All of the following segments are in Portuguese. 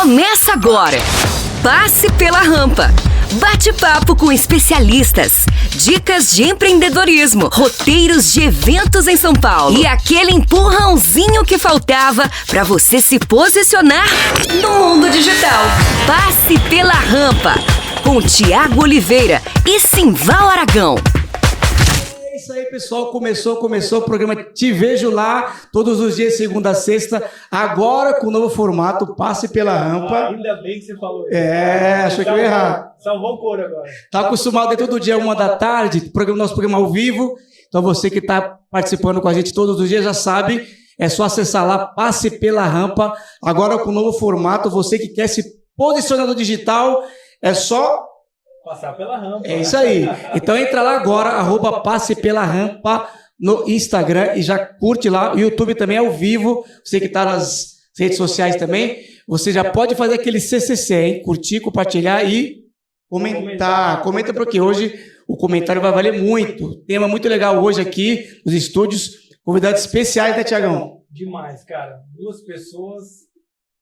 Começa agora! Passe pela Rampa. Bate-papo com especialistas, dicas de empreendedorismo, roteiros de eventos em São Paulo e aquele empurrãozinho que faltava para você se posicionar no mundo digital. Passe pela Rampa com Thiago Oliveira e Simval Aragão. É isso aí, pessoal. Começou o programa Te Vejo Lá, todos os dias, segunda a sexta, agora com o novo formato, Passe pela Rampa. Ainda bem que você falou isso. Achei que eu ia errar. Salvou o couro agora. Tá acostumado a todo dia, 1h da tarde, nosso programa ao vivo. Então você que está participando com a gente todos os dias já sabe, é só acessar lá, Passe pela Rampa, agora com o novo formato. Você que quer se posicionar no digital, é só passar pela rampa. É isso aí. Então entra lá agora, @Passe pela Rampa no Instagram e já curte lá. O YouTube também é ao vivo. Você que está nas redes sociais também, você já pode fazer aquele CCC, hein? Curtir, compartilhar e comentar. Comenta porque hoje o comentário vai valer muito. Tema muito legal hoje aqui nos estúdios. Convidados especiais, né, Tiagão? Demais, cara. Duas pessoas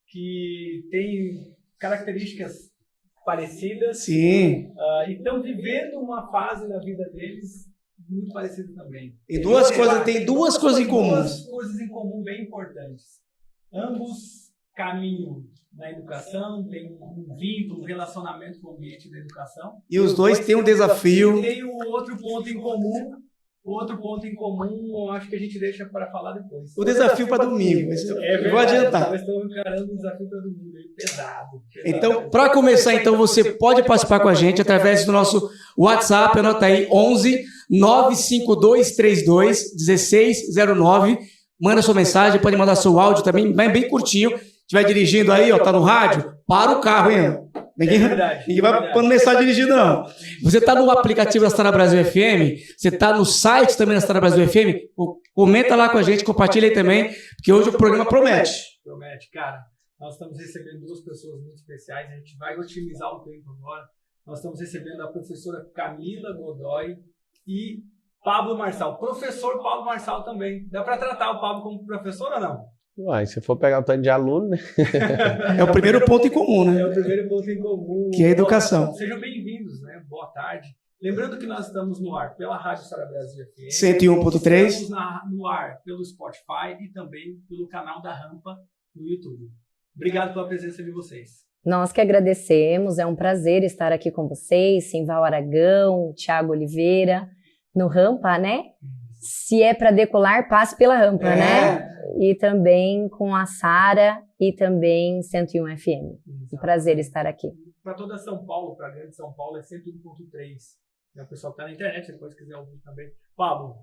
que têm características parecidas. Sim. E estão vivendo uma fase na vida deles muito parecida também. Tem duas coisas em comum. Duas coisas em comum bem importantes. Ambos caminham na educação, tem um vínculo, um relacionamento com o ambiente da educação. E os dois têm um desafio. Tem um outro ponto em comum. Eu acho que a gente deixa para falar depois. O desafio para domingo. Eu vou adiantar. Nós estamos encarando o desafio para domingo. Pesado. Então, para começar, você pode participar com a gente através do nosso WhatsApp. Anota aí, 11 952 32 1609. Manda sua mensagem, pode mandar seu áudio também, bem curtinho. Se estiver dirigindo aí, tá no rádio, para o carro, hein? Ninguém vai pondo mensagem dirigida, não. Você está no aplicativo da Sara Brasil FM, você está no site também da Sara Brasil FM, comenta lá com a gente, compartilha aí também, porque hoje o programa promete. Promete, cara. Nós estamos recebendo duas pessoas muito especiais, a gente vai otimizar o tempo agora. Nós estamos recebendo a professora Camila Godoy e Pablo Marçal. Professor Pablo Marçal também. Dá para tratar o Pablo como professor ou não? Uai, se for pegar o tanto de aluno, né? É o primeiro ponto em comum, né? É o primeiro ponto em comum. Que é a educação. Sejam bem-vindos, né? Boa tarde. Lembrando que nós estamos no ar pela Rádio Sara Brasil FM. 101.3. Estamos no ar pelo Spotify e também pelo canal da Rampa no YouTube. Obrigado pela presença de vocês. Nós que agradecemos, é um prazer estar aqui com vocês, Simval Aragão, Thiago Oliveira, no Rampa, né? Se é para decolar, passe pela Rampa, né? E também com a Sara e também 101 FM. Um prazer estar aqui. Para toda São Paulo, para a grande São Paulo, é 101.3. O pessoal que está na internet, depois quiser ouvir também. Pablo,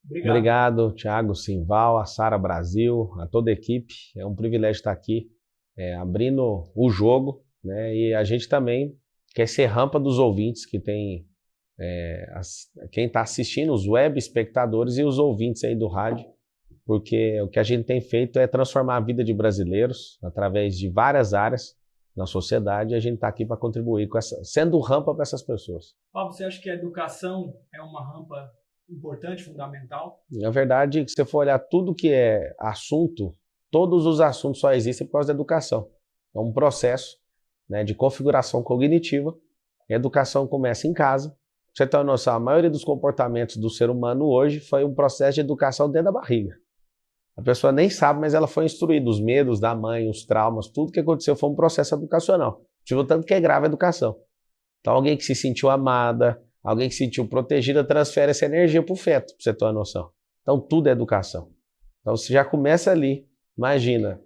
obrigado. Obrigado, Thiago, Simval, a Sara Brasil, a toda a equipe. É um privilégio estar aqui, abrindo o jogo, né? E a gente também quer ser rampa dos ouvintes que tem... quem está assistindo, os web espectadores e os ouvintes aí do rádio, porque o que a gente tem feito é transformar a vida de brasileiros através de várias áreas na sociedade, e a gente está aqui para contribuir com sendo rampa para essas pessoas. Pablo, você acha que a educação é uma rampa importante, fundamental? Na verdade, se você for olhar tudo que é assunto, todos os assuntos só existem por causa da educação. É um processo, né, de configuração cognitiva. A educação começa em casa. Pra você ter uma noção, a maioria dos comportamentos do ser humano hoje foi um processo de educação dentro da barriga. A pessoa nem sabe, mas ela foi instruída. Os medos da mãe, os traumas, tudo que aconteceu foi um processo educacional. Tipo, tanto que é grave a educação. Então, alguém que se sentiu amada, alguém que se sentiu protegida, transfere essa energia para o feto, para você ter uma noção. Então, tudo é educação. Então, você já começa ali. Imagina,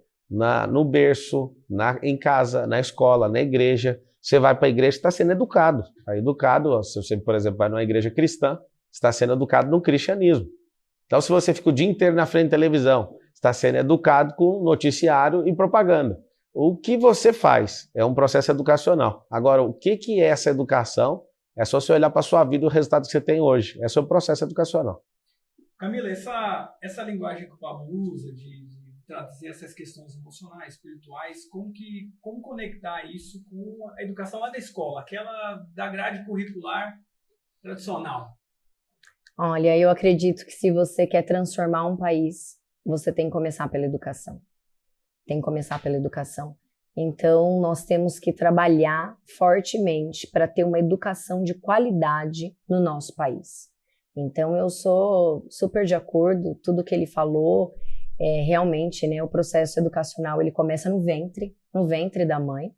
no berço, em casa, na escola, na igreja. Você vai para a igreja, está sendo educado. Está educado, se você, por exemplo, vai numa igreja cristã, está sendo educado no cristianismo. Então, se você fica o dia inteiro na frente da televisão, está sendo educado com noticiário e propaganda. O que você faz é um processo educacional. Agora, o que é essa educação? É só você olhar para a sua vida e o resultado que você tem hoje. Esse é o processo educacional. Camila, essa linguagem que o Pablo usa de trazer essas questões emocionais, espirituais, como conectar isso com a educação lá da escola, aquela da grade curricular tradicional? Olha, eu acredito que se você quer transformar um país, você tem que começar pela educação. Tem que começar pela educação. Então, nós temos que trabalhar fortemente para ter uma educação de qualidade no nosso país. Então, eu sou super de acordo, tudo que ele falou, realmente, né, o processo educacional, ele começa no ventre da mãe,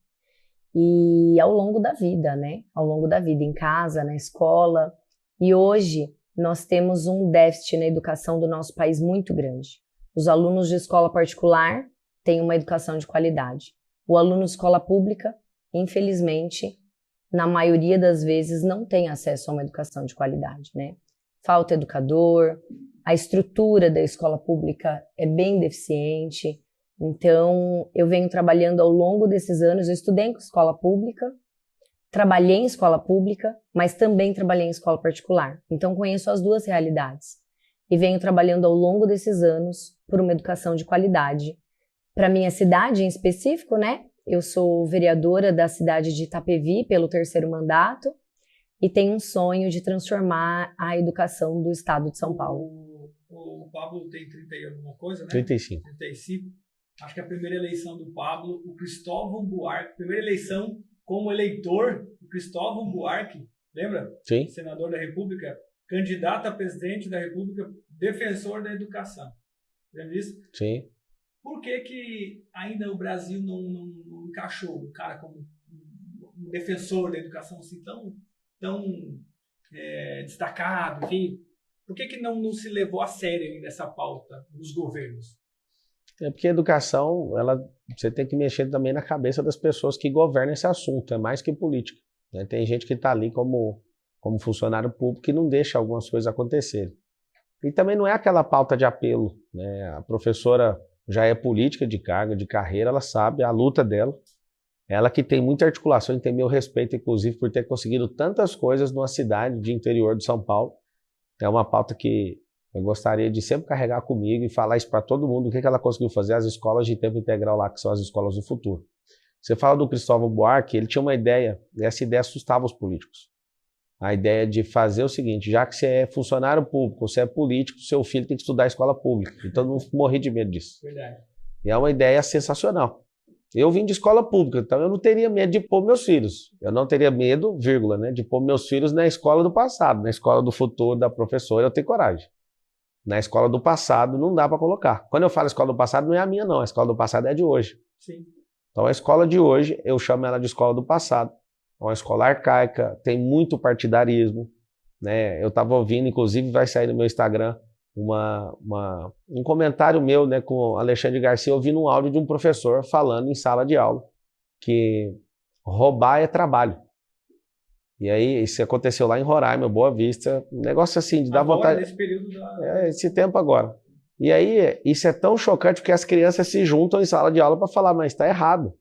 e ao longo da vida, né, ao longo da vida, em casa, na escola, e hoje nós temos um déficit na educação do nosso país muito grande. Os alunos de escola particular têm uma educação de qualidade. O aluno de escola pública, infelizmente, na maioria das vezes, não tem acesso a uma educação de qualidade, né? Falta educador, a estrutura da escola pública é bem deficiente. Então, eu venho trabalhando ao longo desses anos, eu estudei em escola pública, trabalhei em escola pública, mas também trabalhei em escola particular. Então, conheço as duas realidades. E venho trabalhando ao longo desses anos por uma educação de qualidade. Para minha cidade em específico, né? Eu sou vereadora da cidade de Itapevi pelo 3º mandato e tenho um sonho de transformar a educação do estado de São Paulo. O Pablo tem 30 e alguma coisa, né? 35. 35. Acho que a primeira eleição do Pablo, o Cristóvão Buarque, primeira eleição como eleitor, o Cristóvão Buarque, lembra? Sim. Senador da República, candidato a presidente da República, defensor da educação. Lembra disso? Sim. Por que ainda o Brasil não encaixou um cara como um defensor da educação assim tão destacado? Enfim, por que não se levou a sério ainda essa pauta nos governos? É porque a educação, você tem que mexer também na cabeça das pessoas que governam esse assunto, é mais que política, né? Tem gente que está ali como funcionário público que não deixa algumas coisas acontecerem. E também não é aquela pauta de apelo, né? A professora já é política de carga, de carreira, ela sabe a luta dela. Ela que tem muita articulação e tem meu respeito, inclusive, por ter conseguido tantas coisas numa cidade de interior de São Paulo. É uma pauta que eu gostaria de sempre carregar comigo e falar isso para todo mundo, o que ela conseguiu fazer, as escolas de tempo integral lá, que são as escolas do futuro. Você fala do Cristóvão Buarque, ele tinha uma ideia, e essa ideia assustava os políticos. A ideia de fazer o seguinte, já que você é funcionário público, você é político, seu filho tem que estudar a escola pública. Então, não morri de medo disso. Verdade. E é uma ideia sensacional. Eu vim de escola pública, então eu não teria medo de pôr meus filhos. Eu não teria medo, vírgula, né, de pôr meus filhos na escola do passado, na escola do futuro da professora, eu tenho coragem. Na escola do passado não dá para colocar. Quando eu falo escola do passado, não é a minha não, a escola do passado é a de hoje. Sim. Então a escola de hoje, eu chamo ela de escola do passado. É uma escola arcaica, tem muito partidarismo, né? Eu estava ouvindo, inclusive vai sair no meu Instagram, um comentário meu, né, com o Alexandre Garcia, ouvindo um áudio de um professor falando em sala de aula que roubar é trabalho. E aí, isso aconteceu lá em Roraima, Boa Vista, um negócio assim, de dar vontade. Nesse período da... Esse tempo agora. E aí, isso é tão chocante porque as crianças se juntam em sala de aula para falar, mas está errado.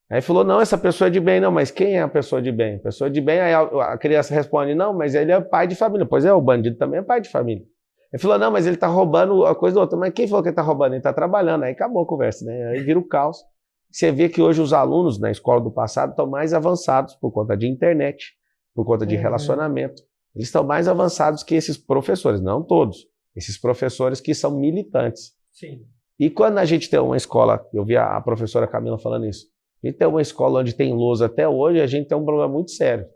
Aí falou, não, essa pessoa é de bem. Não, mas quem é a pessoa de bem? A pessoa de bem, aí a criança responde, não, mas ele é pai de família. Pois é, o bandido também é pai de família. Ele falou, não, mas ele está roubando a coisa do outro. Mas quem falou que ele está roubando? Ele está trabalhando. Aí acabou a conversa, né? Aí vira o caos. Você vê que hoje os alunos na escola do passado estão mais avançados por conta de internet, por conta de relacionamento. Eles estão mais avançados que esses professores, não todos. Esses professores que são militantes. Sim. E quando a gente tem uma escola, eu vi a professora Camila falando isso, a gente tem uma escola onde tem lousa até hoje, a gente tem um problema muito sério.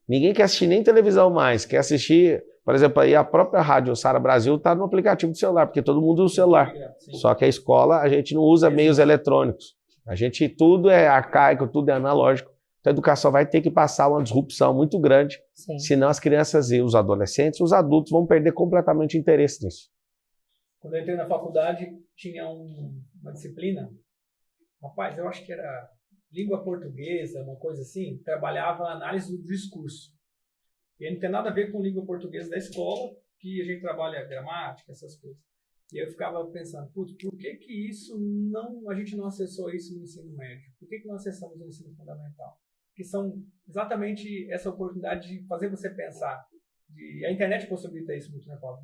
Ninguém quer assistir nem televisão mais, quer assistir, por exemplo, aí a própria Rádio Sara Brasil está no aplicativo do celular, porque todo mundo usa o celular. Sim. Só que a escola, a gente não usa meios eletrônicos. Tudo é arcaico, tudo é analógico. Então a educação vai ter que passar uma disrupção muito grande, Sim. Senão as crianças e os adolescentes, os adultos vão perder completamente o interesse nisso. Quando eu entrei na faculdade, tinha uma disciplina, rapaz, eu acho que era língua portuguesa, uma coisa assim, trabalhava análise do discurso. E não tem nada a ver com língua portuguesa da escola, que a gente trabalha gramática, essas coisas. E eu ficava pensando, putz, por que isso a gente não acessou isso no ensino médio? Por que não acessamos no ensino fundamental? Que são exatamente essa oportunidade de fazer você pensar. A internet possibilita isso muito, né, Paulo?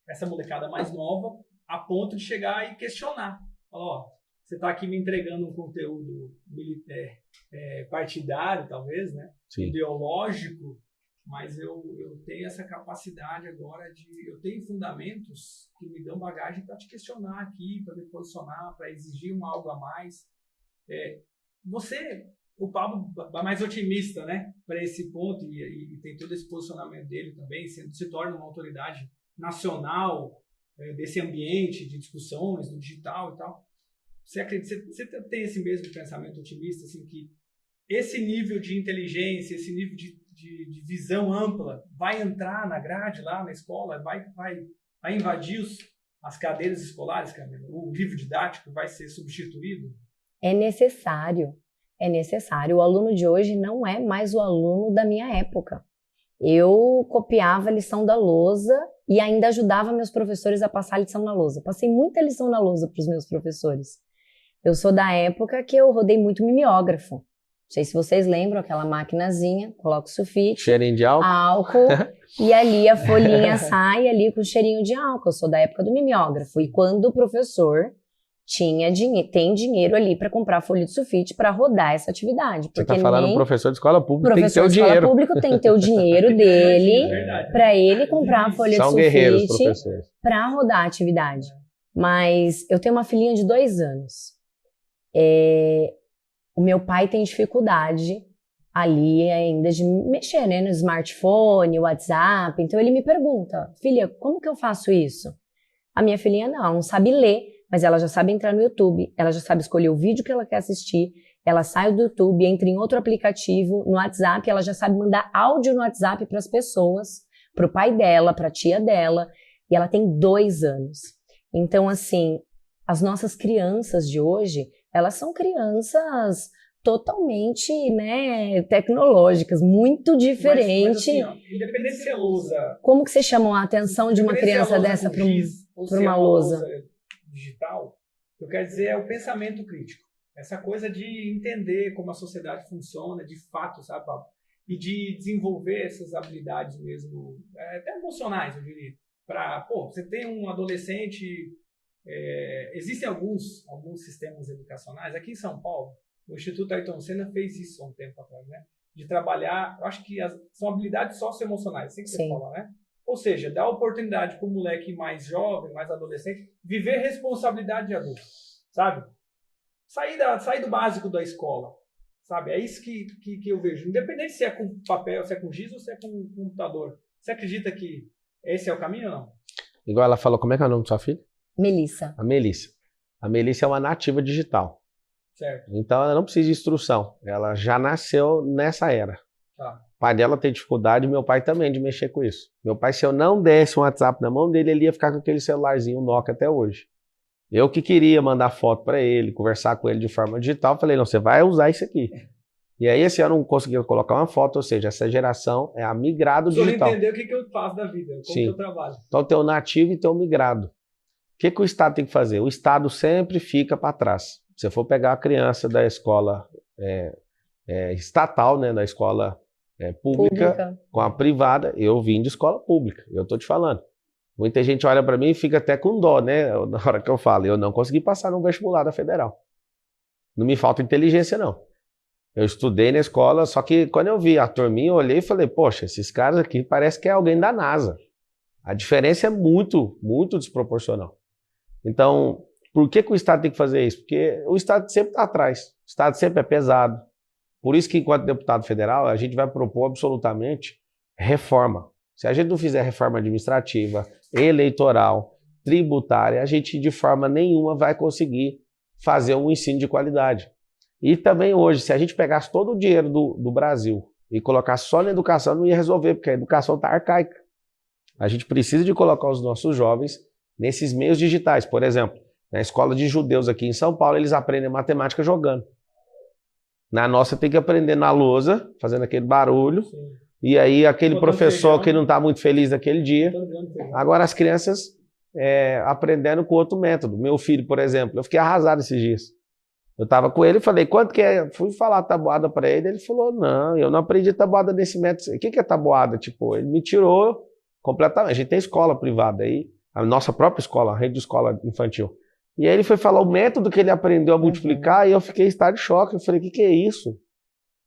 Essa molecada mais nova, a ponto de chegar e questionar. Falar, ó, você está aqui me entregando um conteúdo partidário, talvez, né? Sim. Ideológico, mas eu tenho essa capacidade agora eu tenho fundamentos que me dão bagagem para te questionar aqui, para me posicionar, para exigir algo a mais. o Pablo é mais otimista, né, para esse ponto e tem todo esse posicionamento dele também, se torna uma autoridade nacional desse ambiente de discussões, do digital e tal. Você tem esse mesmo pensamento otimista, assim, que esse nível de inteligência, esse nível de visão ampla vai entrar na grade lá na escola, vai invadir as cadeiras escolares, Camila? O livro didático vai ser substituído? É necessário. É necessário. O aluno de hoje não é mais o aluno da minha época. Eu copiava a lição da lousa e ainda ajudava meus professores a passar a lição na lousa. Passei muita lição na lousa para os meus professores. Eu sou da época que eu rodei muito mimeógrafo. Não sei se vocês lembram, aquela maquinazinha, coloca o sulfite, cheirinho de álcool e ali a folhinha sai ali com cheirinho de álcool. Eu sou da época do mimeógrafo. E quando o professor tem dinheiro ali para comprar folha de sulfite para rodar essa atividade. Você está falando professor de escola pública tem que ter o dinheiro. Professor de escola pública tem que ter o dinheiro dele para ele comprar a folha de sulfite para rodar a atividade. Mas eu tenho uma filhinha de 2 anos. O meu pai tem dificuldade ali ainda de mexer, né, no smartphone, WhatsApp. Então ele me pergunta, filha, como que eu faço isso? A minha filhinha não sabe ler, mas ela já sabe entrar no YouTube, ela já sabe escolher o vídeo que ela quer assistir, ela sai do YouTube, entra em outro aplicativo, no WhatsApp, ela já sabe mandar áudio no WhatsApp para as pessoas, para o pai dela, para a tia dela, e ela tem 2 anos. Então, assim, as nossas crianças de hoje, elas são crianças totalmente, né, tecnológicas, muito diferente. Mas assim, independente se ela usa... Como que você chamou a atenção de uma criança dessa para uma lousa? Digital, eu quero dizer, é o pensamento crítico. Essa coisa de entender como a sociedade funciona, de fato, sabe, Pablo? E de desenvolver essas habilidades mesmo, até emocionais, eu diria. Você tem um adolescente... existem alguns sistemas educacionais. Aqui em São Paulo, o Instituto Ayrton Senna fez isso há um tempo atrás, né? De trabalhar, eu acho que são habilidades socioemocionais, assim que você fala, né? Ou seja, dar oportunidade para o moleque mais jovem, mais adolescente, viver responsabilidade de adulto, sabe? Sair do básico da escola, sabe? É isso que eu vejo. Independente se é com papel, se é com giz ou se é com computador. Você acredita que esse é o caminho ou não? Igual ela falou, como é que é o nome da sua filha? Melissa. A Melissa. A Melissa é uma nativa digital. Certo. Então ela não precisa de instrução. Ela já nasceu nessa era. Tá. O pai dela tem dificuldade, meu pai também, de mexer com isso. Meu pai, se eu não desse um WhatsApp na mão dele, ele ia ficar com aquele celularzinho Nokia até hoje. Eu que queria mandar foto para ele, conversar com ele de forma digital, falei, não, você vai usar isso aqui. E aí esse ano eu não conseguia colocar uma foto, ou seja, essa geração é a migrado digital. Você entender o que eu faço da vida, como que eu trabalho. Então tem o nativo e tem o migrado. O que o Estado tem que fazer? O Estado sempre fica para trás. Se você for pegar a criança da escola estatal, né, da escola pública com a privada, eu vim de escola pública, eu estou te falando. Muita gente olha para mim e fica até com dó, né, na hora que eu falo. Eu não consegui passar no vestibular da Federal. Não me falta inteligência, não. Eu estudei na escola, só que quando eu vi a turminha, eu olhei e falei, poxa, esses caras aqui parece que é alguém da NASA. A diferença é muito, muito desproporcional. Então, por que o Estado tem que fazer isso? Porque o Estado sempre está atrás, o Estado sempre é pesado. Por isso que, enquanto deputado federal, a gente vai propor absolutamente reforma. Se a gente não fizer reforma administrativa, eleitoral, tributária, a gente de forma nenhuma vai conseguir fazer um ensino de qualidade. E também hoje, se a gente pegasse todo o dinheiro do Brasil e colocasse só na educação, não ia resolver, porque a educação está arcaica. A gente precisa de colocar os nossos jovens nesses meios digitais. Por exemplo, na escola de judeus aqui em São Paulo, eles aprendem matemática jogando. Na nossa tem que aprender na lousa, fazendo aquele barulho. Sim. E aí aquele professor que não está muito feliz naquele dia. Agora as crianças aprendendo com outro método. Meu filho, por exemplo, eu fiquei arrasado esses dias. Eu estava com ele e falei, quanto que é? Fui falar tabuada para ele, ele falou, não, eu não aprendi tabuada nesse método. O que é tabuada? Tipo, ele me tirou completamente. A gente tem escola privada aí, a nossa própria escola, a rede de escola infantil. E aí ele foi falar o método que ele aprendeu a multiplicar e eu fiquei em estado de choque. Eu falei, o que é isso?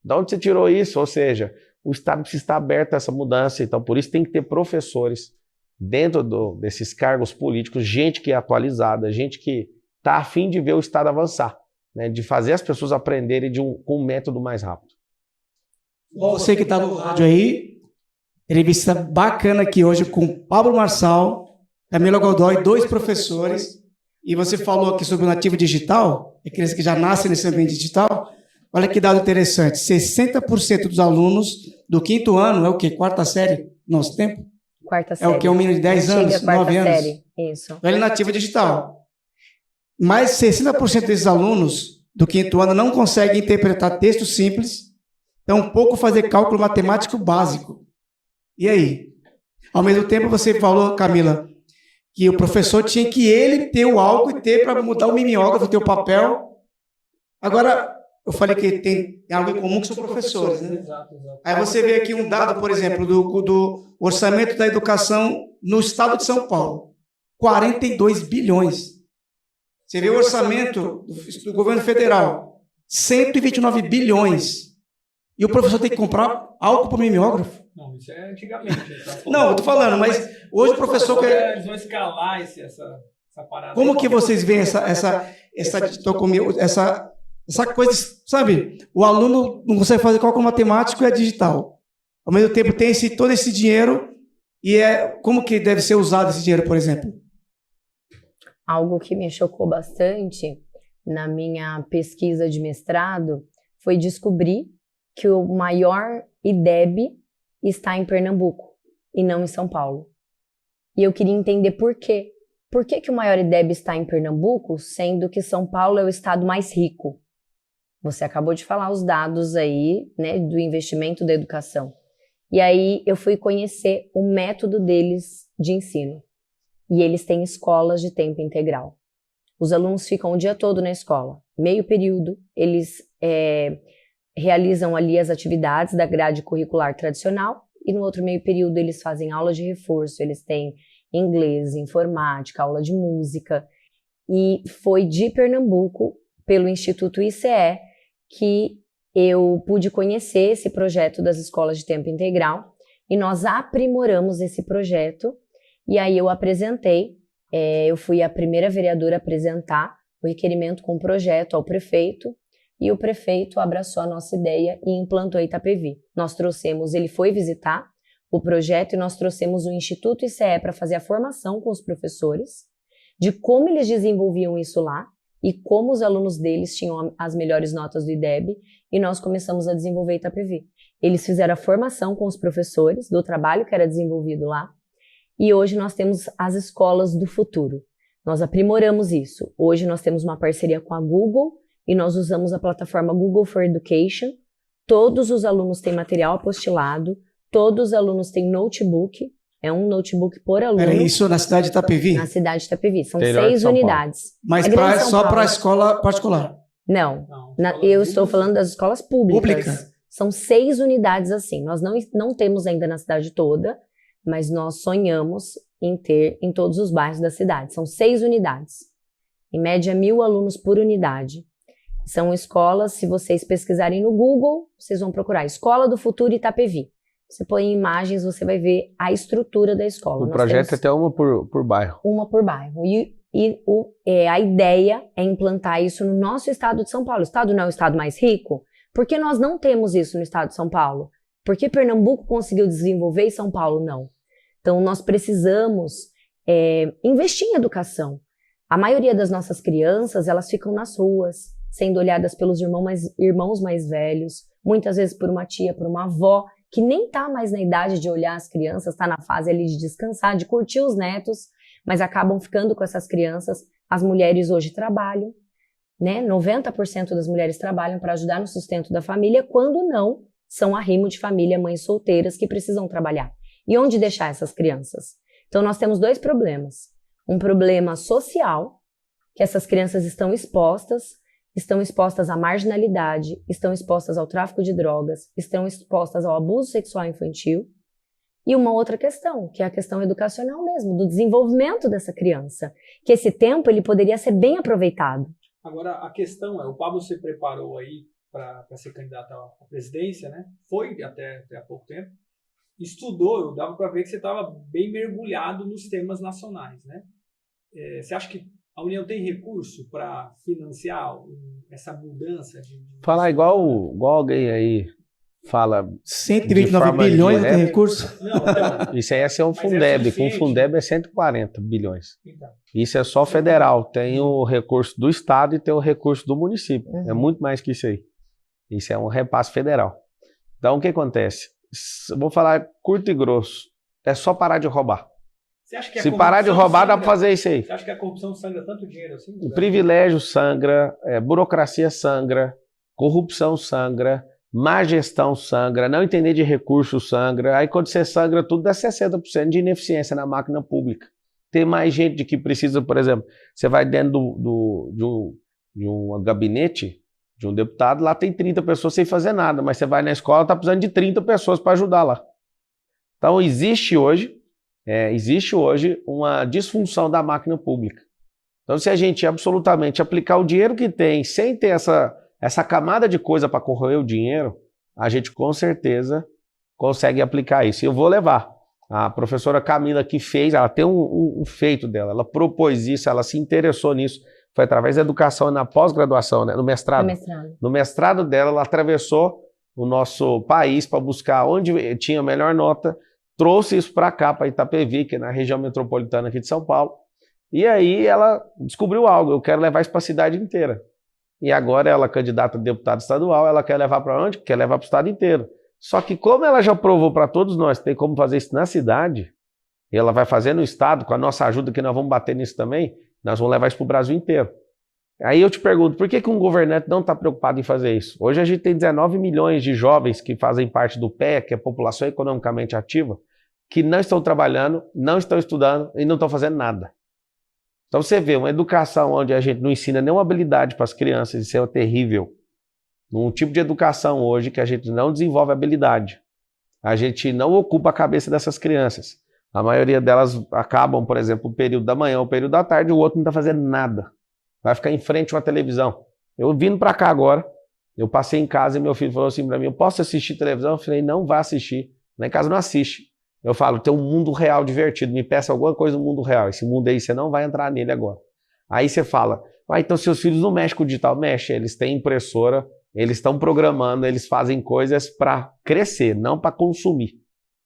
De onde você tirou isso? Ou seja, o Estado precisa estar aberto a essa mudança. Então, por isso tem que ter professores dentro desses cargos políticos, gente que é atualizada, gente que está a fim de ver o Estado avançar. né, de fazer as pessoas aprenderem com um método mais rápido. Você que está no rádio aí, entrevista bacana aqui hoje com Pablo Marçal, Camila Godoy, 2 professores, e você falou aqui sobre o nativo digital, aqueles que já nascem nesse ambiente digital. Olha que dado interessante, 60% dos alunos do 5º ano, é o quê? 4ª série, nosso tempo? 4ª série. É o que? Um menino de 10 anos, 9 anos? Série. Isso. Ele é nativo digital. Mas 60% desses alunos do 5º ano não conseguem interpretar texto simples, tampouco fazer cálculo matemático básico. E aí? Ao mesmo tempo, você falou, Camila, que o professor tinha que ele ter o algo e ter para mudar o mimeógrafo, ter o papel. Agora, eu falei que tem algo em comum que são professores, né? Exato. Aí você vê aqui um dado, por exemplo, do orçamento da educação no estado de São Paulo. 42 bilhões. Você vê o orçamento do governo federal. 129 bilhões. E o professor tem que comprar álcool para o mimeógrafo? Não, isso é antigamente. Não, eu tô falando, mas hoje o professor quer... Eles vão escalar essa parada. Como que vocês veem essa coisa, sabe? O aluno não consegue fazer cálculo matemático e é digital. Ao mesmo tempo tem todo esse dinheiro e como que deve ser usado esse dinheiro, por exemplo? Algo que me chocou bastante na minha pesquisa de mestrado foi descobrir que o maior IDEB está em Pernambuco e não em São Paulo. E eu queria entender por quê. Por que o maior IDEB está em Pernambuco, sendo que São Paulo é o estado mais rico? Você acabou de falar os dados aí, né, do investimento da educação. E aí eu fui conhecer o método deles de ensino. E eles têm escolas de tempo integral. Os alunos ficam o dia todo na escola. Meio período, eles realizam ali as atividades da grade curricular tradicional e no outro meio período eles fazem aula de reforço, eles têm inglês, informática, aula de música. E foi de Pernambuco, pelo Instituto ICE, que eu pude conhecer esse projeto das escolas de tempo integral e nós aprimoramos esse projeto e aí eu apresentei, eu fui a primeira vereadora a apresentar o requerimento com o projeto ao prefeito e o prefeito abraçou a nossa ideia e implantou Itapevi. Nós trouxemos, ele foi visitar o projeto e nós trouxemos o Instituto ICE para fazer a formação com os professores de como eles desenvolviam isso lá e como os alunos deles tinham as melhores notas do IDEB e nós começamos a desenvolver Itapevi. Eles fizeram a formação com os professores do trabalho que era desenvolvido lá e hoje nós temos as escolas do futuro. Nós aprimoramos isso. Hoje nós temos uma parceria com a Google e nós usamos a plataforma Google for Education. Todos os alunos têm material apostilado, todos os alunos têm notebook, é um notebook por aluno. Era isso na cidade de Itapevi? Na cidade de Itapevi, são 6 unidades. Mas só para a escola particular? Não, eu estou falando das escolas públicas. São 6 unidades assim, nós não temos ainda na cidade toda, mas nós sonhamos em ter em todos os bairros da cidade. São 6 unidades, em média 1.000 alunos por unidade. São escolas, se vocês pesquisarem no Google, vocês vão procurar Escola do Futuro Itapevi. Você põe imagens, você vai ver a estrutura da escola. O projeto é até uma por bairro. Uma por bairro. A ideia é implantar isso no nosso estado de São Paulo. O estado não é o estado mais rico? Por que nós não temos isso no estado de São Paulo? Por que Pernambuco conseguiu desenvolver e São Paulo não? Então, nós precisamos investir em educação. A maioria das nossas crianças, elas ficam nas ruas, sendo olhadas pelos irmãos mais velhos, muitas vezes por uma tia, por uma avó, que nem está mais na idade de olhar as crianças, está na fase ali de descansar, de curtir os netos, mas acabam ficando com essas crianças. As mulheres hoje trabalham, né? 90% das mulheres trabalham para ajudar no sustento da família, quando não, são arrimo de família, mães solteiras que precisam trabalhar. E onde deixar essas crianças? Então, nós temos 2 problemas. Um problema social, que essas crianças estão expostas à marginalidade, estão expostas ao tráfico de drogas, estão expostas ao abuso sexual infantil. E uma outra questão, que é a questão educacional mesmo, do desenvolvimento dessa criança, que esse tempo ele poderia ser bem aproveitado. Agora, a questão o Pablo se preparou aí para ser candidato à presidência, né? Foi até há pouco tempo. Estudou, dava para ver que você estava bem mergulhado nos temas nacionais, né? Você acha que A União tem recurso para financiar essa mudança de... Falar igual alguém aí fala. 129 bilhões de recursos. Não, então, Isso aí é ser um Fundeb. Com o Fundeb é 140 bilhões. então, Isso é só federal. Tem o recurso do Estado e tem o recurso do município. É muito mais que isso aí. Isso é um repasse federal. Então, o que acontece? Vou falar curto e grosso. É só parar de roubar. você acha que a Se parar de corrupção roubar, dá sangra- para fazer isso aí. Você acha que a corrupção sangra tanto dinheiro assim? O privilégio sangra, burocracia sangra, corrupção sangra, má gestão sangra, não entender de recursos sangra. Aí quando você sangra tudo, dá 60% de ineficiência na máquina pública. Tem mais gente que precisa, por exemplo, você vai dentro de um gabinete de um deputado, lá tem 30 pessoas sem fazer nada, mas você vai na escola, está precisando de 30 pessoas para ajudar lá. Então existe hoje uma disfunção da máquina pública. Então, se a gente absolutamente aplicar o dinheiro que tem, sem ter essa camada de coisa para corroer o dinheiro, a gente com certeza consegue aplicar isso. E eu vou levar. A professora Camila que fez, ela tem um feito dela, ela propôs isso, ela se interessou nisso, foi através da educação na pós-graduação, né, no mestrado. No mestrado dela, ela atravessou o nosso país para buscar onde tinha a melhor nota, trouxe isso para cá, para Itapevi, que é na região metropolitana aqui de São Paulo. E aí ela descobriu algo, eu quero levar isso para a cidade inteira. E agora ela é candidata a deputada estadual, ela quer levar para onde? Quer levar para o estado inteiro. Só que como ela já provou para todos nós que tem como fazer isso na cidade, e ela vai fazer no estado, com a nossa ajuda que nós vamos bater nisso também, nós vamos levar isso para o Brasil inteiro. Aí eu te pergunto, por que um governante não está preocupado em fazer isso? Hoje a gente tem 19 milhões de jovens que fazem parte do PEA, que é a população economicamente ativa, que não estão trabalhando, não estão estudando e não estão fazendo nada. Então você vê uma educação onde a gente não ensina nenhuma habilidade para as crianças, isso é terrível. Um tipo de educação hoje que a gente não desenvolve habilidade. A gente não ocupa a cabeça dessas crianças. A maioria delas acabam, por exemplo, o período da manhã, o período da tarde, o outro não está fazendo nada. Vai ficar em frente a uma televisão. Eu vindo para cá agora, eu passei em casa e meu filho falou assim para mim, eu posso assistir televisão? Eu falei, não vá assistir. Lá em casa não assiste. Eu falo, tem um mundo real divertido, me peça alguma coisa no mundo real. Esse mundo aí, você não vai entrar nele agora. Aí você fala, então seus filhos não mexem com o digital. Mexe, eles têm impressora, eles estão programando, eles fazem coisas para crescer, não para consumir.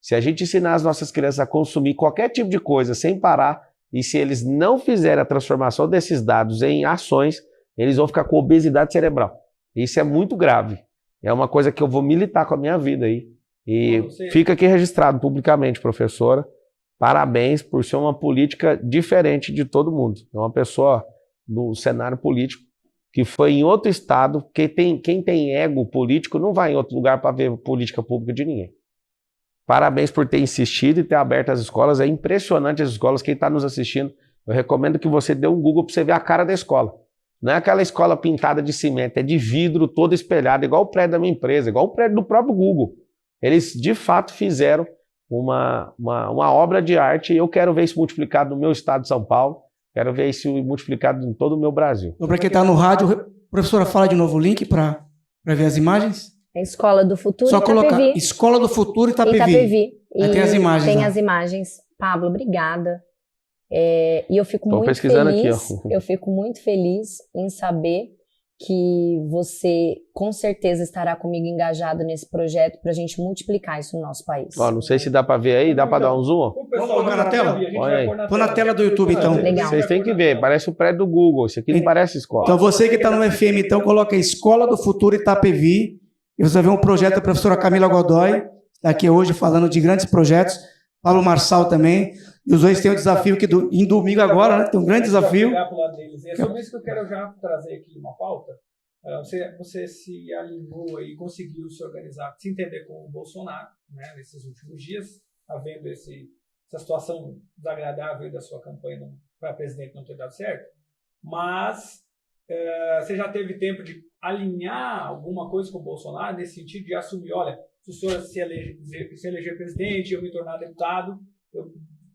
Se a gente ensinar as nossas crianças a consumir qualquer tipo de coisa sem parar, e se eles não fizerem a transformação desses dados em ações, eles vão ficar com obesidade cerebral. Isso é muito grave. É uma coisa que eu vou militar com a minha vida aí. E fica aqui registrado publicamente, professora. Parabéns por ser uma política diferente de todo mundo. É uma pessoa do cenário político que foi em outro estado. Quem tem ego político não vai em outro lugar para ver política pública de ninguém. Parabéns por ter insistido e ter aberto as escolas. É impressionante as escolas. Quem está nos assistindo, eu recomendo que você dê um Google para você ver a cara da escola. Não é aquela escola pintada de cimento, é de vidro todo espelhado, igual o prédio da minha empresa, igual o prédio do próprio Google. Eles, de fato, fizeram uma obra de arte e eu quero ver isso multiplicado no meu estado de São Paulo, quero ver isso multiplicado em todo o meu Brasil. Então, para quem está no rádio, professora, fala de novo o link para ver as imagens. É Escola do Futuro Só Itapevi. colocar Escola do Futuro Itapevi. Aí tem as imagens. Tem lá. as imagens. Pablo, obrigada. E eu fico Tô muito pesquisando feliz. aqui, ó. Eu fico muito feliz em saber que você com certeza estará comigo engajado nesse projeto para a gente multiplicar isso no nosso país. Ó, não sei se dá para ver aí, dá para dar um zoom? Vamos colocar na tela? Olha aí. Põe na tela do YouTube, então. Legal. Vocês têm que ver, parece o prédio do Google, isso aqui não parece escola. Então, você que está no FM, então, coloca Escola do Futuro Itapevi. E você vai ver um projeto da professora Camila Godoy, está aqui hoje falando de grandes projetos. Pablo Marçal também. E os dois têm um desafio que em domingo agora, né? Tem um grande desafio. É sobre isso que eu quero já trazer aqui uma pauta. Você se alinhou e conseguiu se organizar, se entender com o Bolsonaro, né, nesses últimos dias, havendo essa situação desagradável da sua campanha para presidente não ter dado certo. Mas você já teve tempo de alinhar alguma coisa com o Bolsonaro nesse sentido de assumir, olha, se o senhor se eleger presidente, eu me tornar deputado, eu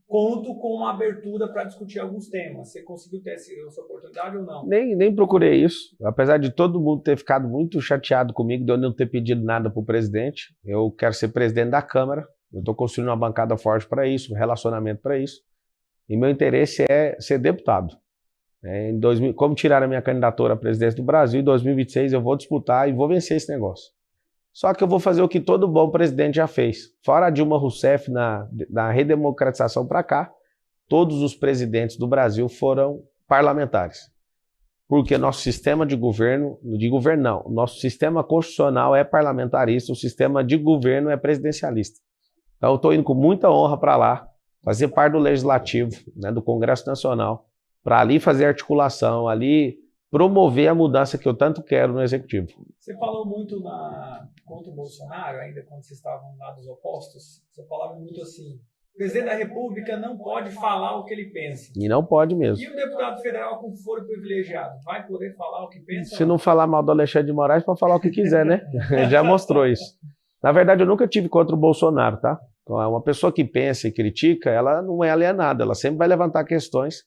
conto com uma abertura para discutir alguns temas. Você conseguiu ter essa oportunidade ou não? Nem procurei isso. Apesar de todo mundo ter ficado muito chateado comigo, de eu não ter pedido nada para o presidente, eu quero ser presidente da Câmara. Eu estou construindo uma bancada forte para isso, um relacionamento para isso. E meu interesse é ser deputado. Como tiraram a minha candidatura à presidência do Brasil, em 2026 eu vou disputar e vou vencer esse negócio. Só que eu vou fazer o que todo bom presidente já fez. Fora a Dilma Rousseff na redemocratização para cá, todos os presidentes do Brasil foram parlamentares. Porque nosso sistema de governo não, nosso sistema constitucional é parlamentarista, o sistema de governo é presidencialista. Então eu estou indo com muita honra para lá, fazer parte do Legislativo, né, do Congresso Nacional, para ali fazer articulação, ali promover a mudança que eu tanto quero no Executivo. Você falou muito contra o Bolsonaro, ainda quando vocês estavam lá dos opostos, você falava muito assim, o presidente da República não pode falar o que ele pensa. E não pode mesmo. E o deputado federal com foro privilegiado, vai poder falar o que pensa? Se não falar mal do Alexandre de Moraes, pode falar o que quiser, né? Já mostrou isso. Na verdade, eu nunca tive contra o Bolsonaro, tá? Uma pessoa que pensa e critica, ela não é alienada, ela sempre vai levantar questões.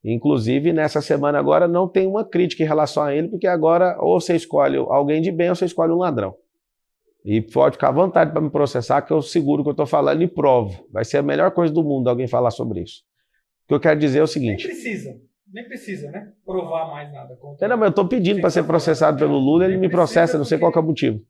Inclusive, nessa semana agora, não tem uma crítica em relação a ele, porque agora ou você escolhe alguém de bem ou você escolhe um ladrão. E pode ficar à vontade para me processar, que eu seguro que eu estou falando e provo. Vai ser a melhor coisa do mundo alguém falar sobre isso. O que eu quero dizer é o seguinte... Nem precisa, né? Provar mais nada. Não, mas eu estou pedindo para ser processado pelo Lula, ele me processa, não sei qual que é o motivo.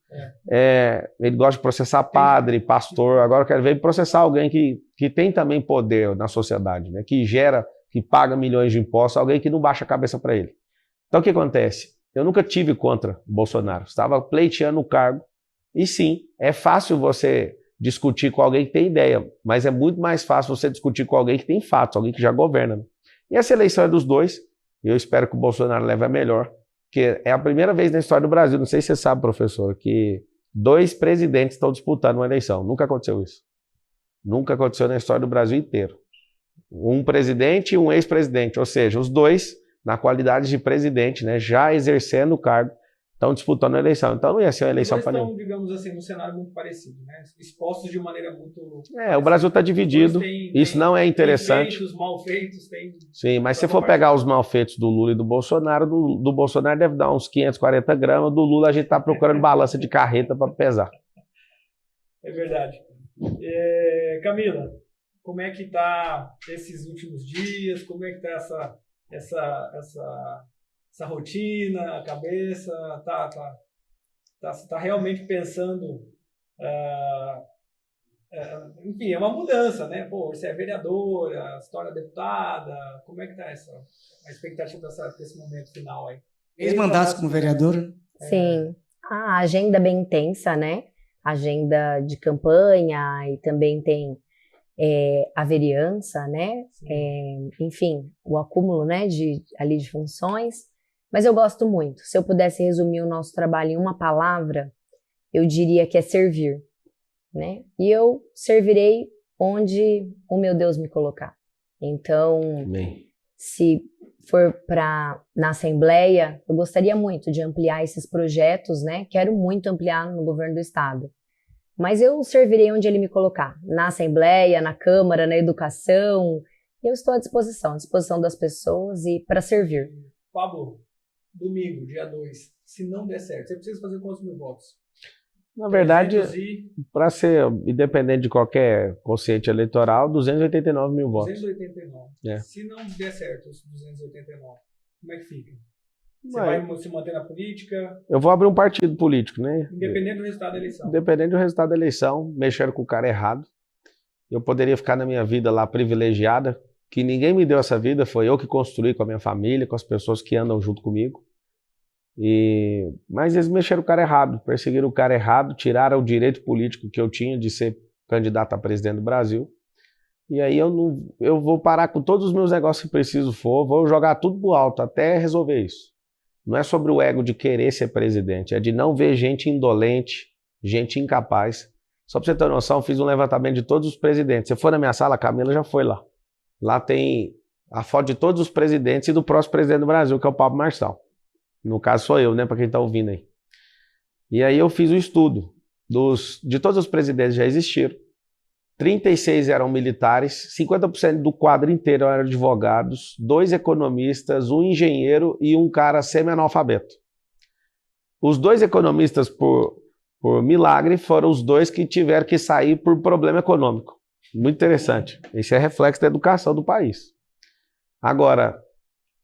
Ele gosta de processar padre, pastor, agora eu quero ver ele processar alguém que tem também poder na sociedade, né? Que paga milhões de impostos, alguém que não baixa a cabeça para ele. Então o que acontece? Eu nunca tive contra o Bolsonaro, estava pleiteando o cargo, e sim, é fácil você discutir com alguém que tem ideia, mas é muito mais fácil você discutir com alguém que tem fatos, alguém que já governa. E essa eleição é dos dois, e eu espero que o Bolsonaro leve a melhor, porque é a primeira vez na história do Brasil, não sei se você sabe, professor, que 2 presidentes estão disputando uma eleição. Nunca aconteceu isso. Nunca aconteceu na história do Brasil inteiro. Um presidente e um ex-presidente, ou seja, os dois, na qualidade de presidente, né, já exercendo o cargo, estão disputando a eleição. Então não ia ser uma eleição para nenhum. Digamos assim, num cenário muito parecido, né? Expostos de maneira muito... O Brasil está dividido, isso não é interessante. Tem feitos, mal feitos, tem... Sim, mas se você for pegar os mal feitos do Lula e do Bolsonaro, do Bolsonaro deve dar uns 540 gramas, do Lula a gente está procurando balança de carreta para pesar. É verdade. Camila, como é que tá esses últimos dias? Como é que tá essa rotina, a cabeça? Tá realmente pensando... enfim, é uma mudança, né? Pô, você é vereadora, se torna deputada. Como é que tá a expectativa desse momento final aí? Ex-mandatos como vereadora? Sim. A agenda bem intensa, né? Agenda de campanha e também tem a vereança, né? Enfim, o acúmulo, né, de funções. Mas eu gosto muito. Se eu pudesse resumir o nosso trabalho em uma palavra, eu diria que é servir, né? E eu servirei onde o meu Deus me colocar. Então, Amém. Se for na Assembleia, eu gostaria muito de ampliar esses projetos, né? Quero muito ampliar no governo do Estado. Mas eu servirei onde ele me colocar. Na Assembleia, na Câmara, na Educação. Eu estou à disposição das pessoas e para servir. Pablo, domingo, dia 2, se não der certo, você precisa fazer quantos mil votos? Na verdade, para ser independente de qualquer quociente eleitoral, 289 mil votos. 289. Se não der certo os 289, como é que fica? Você vai se manter na política? Eu vou abrir um partido político, né? Independente do resultado da eleição. Independente do resultado da eleição, mexendo com o cara errado. Eu poderia ficar na minha vida lá privilegiada, que ninguém me deu essa vida, foi eu que construí com a minha família, com as pessoas que andam junto comigo. Mas eles mexeram com o cara errado, perseguiram o cara errado, tiraram o direito político que eu tinha de ser candidato a presidente do Brasil. E aí eu vou parar com todos os meus negócios que preciso for, vou jogar tudo pro alto até resolver isso. Não é sobre o ego de querer ser presidente, é de não ver gente indolente, gente incapaz. Só para você ter noção, eu fiz um levantamento de todos os presidentes. Se for na minha sala, a Camila já foi lá. Lá tem a foto de todos os presidentes e do próximo presidente do Brasil, que é o Pablo Marçal. No caso sou eu, né, para quem está ouvindo aí. E aí eu fiz o estudo de todos os presidentes que já existiram. 36 eram militares, 50% do quadro inteiro eram advogados, 2 economistas, 1 engenheiro e 1 cara semi-analfabeto. Os 2 economistas, por milagre, foram os 2 que tiveram que sair por problema econômico. Muito interessante. Esse é reflexo da educação do país. Agora,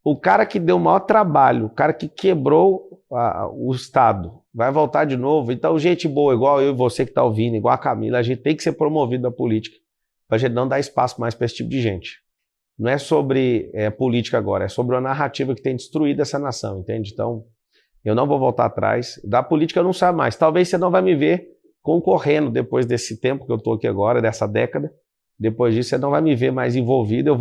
O cara que deu o maior trabalho, o cara que quebrou o Estado, vai voltar de novo. Então, gente boa, igual eu e você que está ouvindo, igual a Camila, a gente tem que ser promovido na política, para a gente não dar espaço mais para esse tipo de gente. Não é sobre política agora, é sobre uma narrativa que tem destruído essa nação, entende? Então, eu não vou voltar atrás. Da política eu não saio mais. Talvez você não vai me ver concorrendo depois desse tempo que eu estou aqui agora, dessa década. Depois disso, você não vai me ver mais envolvido.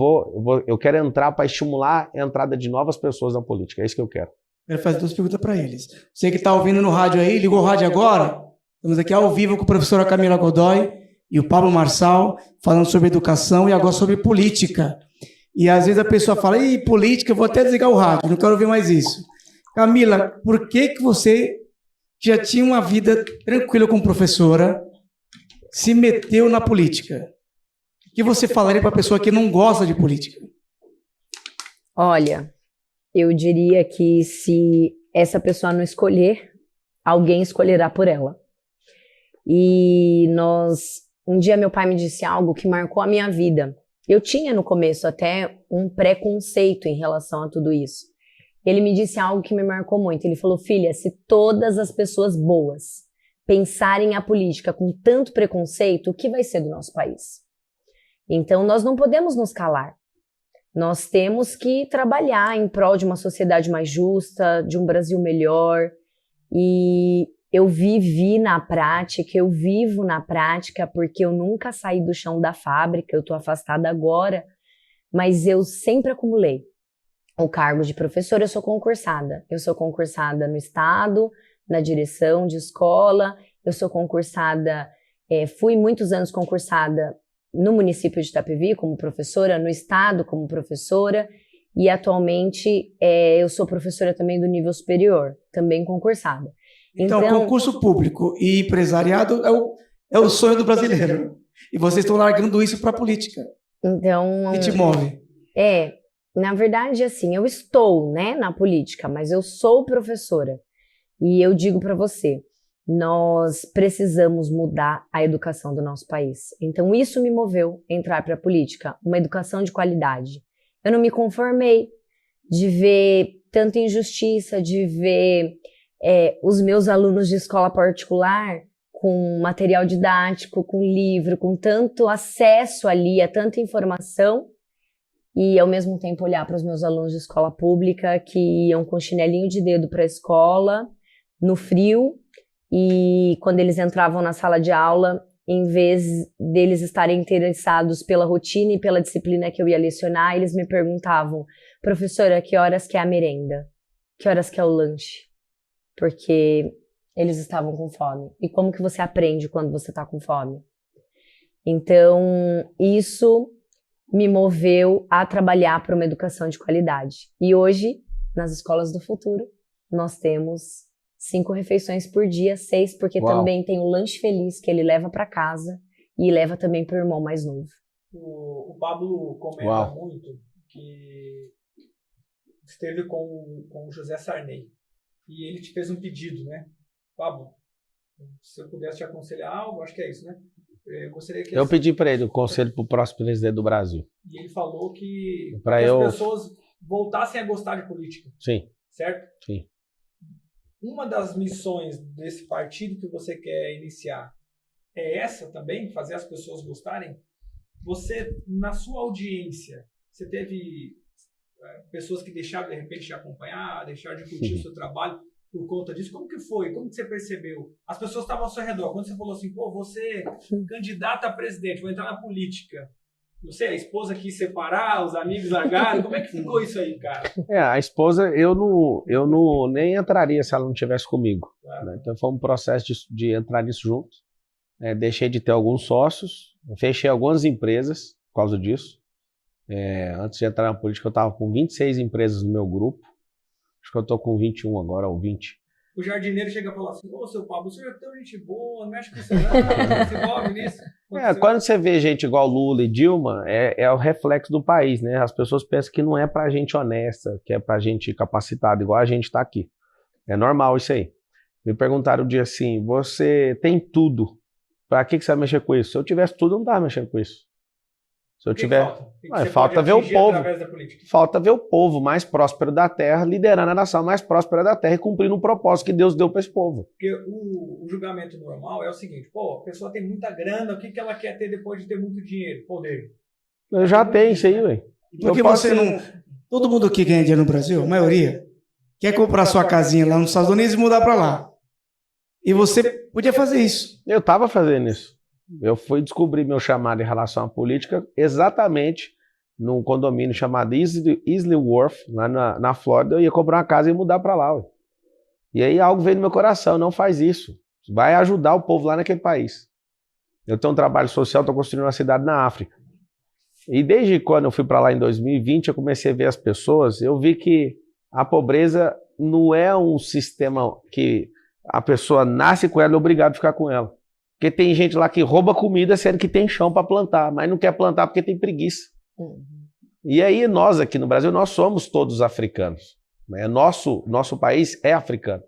Eu quero entrar para estimular a entrada de novas pessoas na política. É isso que eu quero. Eu quero fazer 2 perguntas para eles. Você que está ouvindo no rádio aí, ligou o rádio agora? Estamos aqui ao vivo com a professora Camila Godoy e o Pablo Marçal, falando sobre educação e agora sobre política. E às vezes a pessoa fala, ih, política, eu vou até desligar o rádio, não quero ouvir mais isso. Camila, por que você já tinha uma vida tranquila como professora, se meteu na política? O que você falaria para a pessoa que não gosta de política? Olha, eu diria que se essa pessoa não escolher, alguém escolherá por ela. E um dia meu pai me disse algo que marcou a minha vida. Eu tinha no começo até um preconceito em relação a tudo isso. Ele me disse algo que me marcou muito. Ele falou, filha, se todas as pessoas boas pensarem a política com tanto preconceito, o que vai ser do nosso país? Então, nós não podemos nos calar. Nós temos que trabalhar em prol de uma sociedade mais justa, de um Brasil melhor. E eu vivi na prática, eu vivo na prática, porque eu nunca saí do chão da fábrica, eu estou afastada agora, mas eu sempre acumulei o cargo de professora. Eu sou concursada no Estado, na direção de escola, eu sou concursada, fui muitos anos concursada no município de Itapevi como professora, no Estado como professora, e atualmente eu sou professora também do nível superior, também concursada. Então, concurso público e empresariado é o sonho do brasileiro. E vocês estão largando isso para a política. Então, que te move? Na verdade, assim, eu estou, né, na política, mas eu sou professora. E eu digo para você, nós precisamos mudar a educação do nosso país. Então, isso me moveu a entrar para a política, uma educação de qualidade. Eu não me conformei de ver tanta injustiça, de ver os meus alunos de escola particular com material didático, com livro, com tanto acesso ali a tanta informação, e ao mesmo tempo olhar para os meus alunos de escola pública que iam com chinelinho de dedo para a escola, no frio, e quando eles entravam na sala de aula, em vez deles estarem interessados pela rotina e pela disciplina que eu ia lecionar, eles me perguntavam, professora, que horas que é a merenda? Que horas que é o lanche? Porque eles estavam com fome. E como que você aprende quando você está com fome? Então, isso me moveu a trabalhar para uma educação de qualidade. E hoje, nas escolas do futuro, nós temos 5 refeições por dia, 6, porque também tem o lanche feliz que ele leva para casa e leva também para o irmão mais novo. O Pablo comenta muito que esteve com o José Sarney. E ele te fez um pedido, né? Pablo, se eu pudesse te aconselhar algo, acho que é isso, né? Eu gostaria que... Eu pedi para ele o conselho para o próximo presidente do Brasil. E ele falou que as pessoas voltassem a gostar de política. Sim. Certo? Sim. Uma das missões desse partido que você quer iniciar é essa também? Fazer as pessoas gostarem? Você, na sua audiência, você teve... pessoas que deixaram de repente de acompanhar, deixaram de curtir o seu trabalho por conta disso? Como que foi? Como que você percebeu? As pessoas estavam ao seu redor. Quando você falou assim, pô, você candidata a presidente, vou entrar na política. Não sei, a esposa quis separar, os amigos largaram. Como é que ficou isso aí, cara? A esposa, eu não nem entraria se ela não estivesse comigo. Claro. Né? Então foi um processo de entrar nisso junto. Deixei de ter alguns sócios, fechei algumas empresas por causa disso. Antes de entrar na política, eu estava com 26 empresas no meu grupo. Acho que eu estou com 21 agora, ou 20. O jardineiro chega a falar assim, ô, seu Pablo, o senhor é tão gente boa, não mexe com isso não, se envolve nisso. Quando você vê gente igual Lula e Dilma, é o reflexo do país, né? As pessoas pensam que não é pra gente honesta, que é pra gente capacitada, igual a gente está aqui. É normal isso aí. Me perguntaram um dia assim, você tem tudo, pra que você vai mexer com isso? Se eu tivesse tudo, eu não estava mexendo com isso. Se eu tiver... Falta ver o povo. Falta ver o povo mais próspero da terra, liderando a nação mais próspera da terra e cumprindo um propósito que Deus deu para esse povo. Porque o julgamento normal é o seguinte, a pessoa tem muita grana, o que ela quer ter depois de ter muito dinheiro? Poder. Eu já tenho isso aí, ué. Porque você não... Todo mundo que ganha dinheiro no Brasil, a maioria, quer comprar sua casinha lá nos Estados Unidos e mudar para lá. E você podia fazer isso. Eu estava fazendo isso. Eu fui descobrir meu chamado em relação à política exatamente num condomínio chamado Isleworth, lá na Flórida. Eu ia comprar uma casa e mudar para lá. Ué. E aí algo veio no meu coração, não faz isso. Vai ajudar o povo lá naquele país. Eu tenho um trabalho social, estou construindo uma cidade na África. E desde quando eu fui para lá em 2020, eu comecei a ver as pessoas, eu vi que a pobreza não é um sistema que a pessoa nasce com ela e é obrigado a ficar com ela. Porque tem gente lá que rouba comida sendo que tem chão para plantar, mas não quer plantar porque tem preguiça. E aí nós aqui no Brasil, nós somos todos africanos. Né? Nosso país é africano.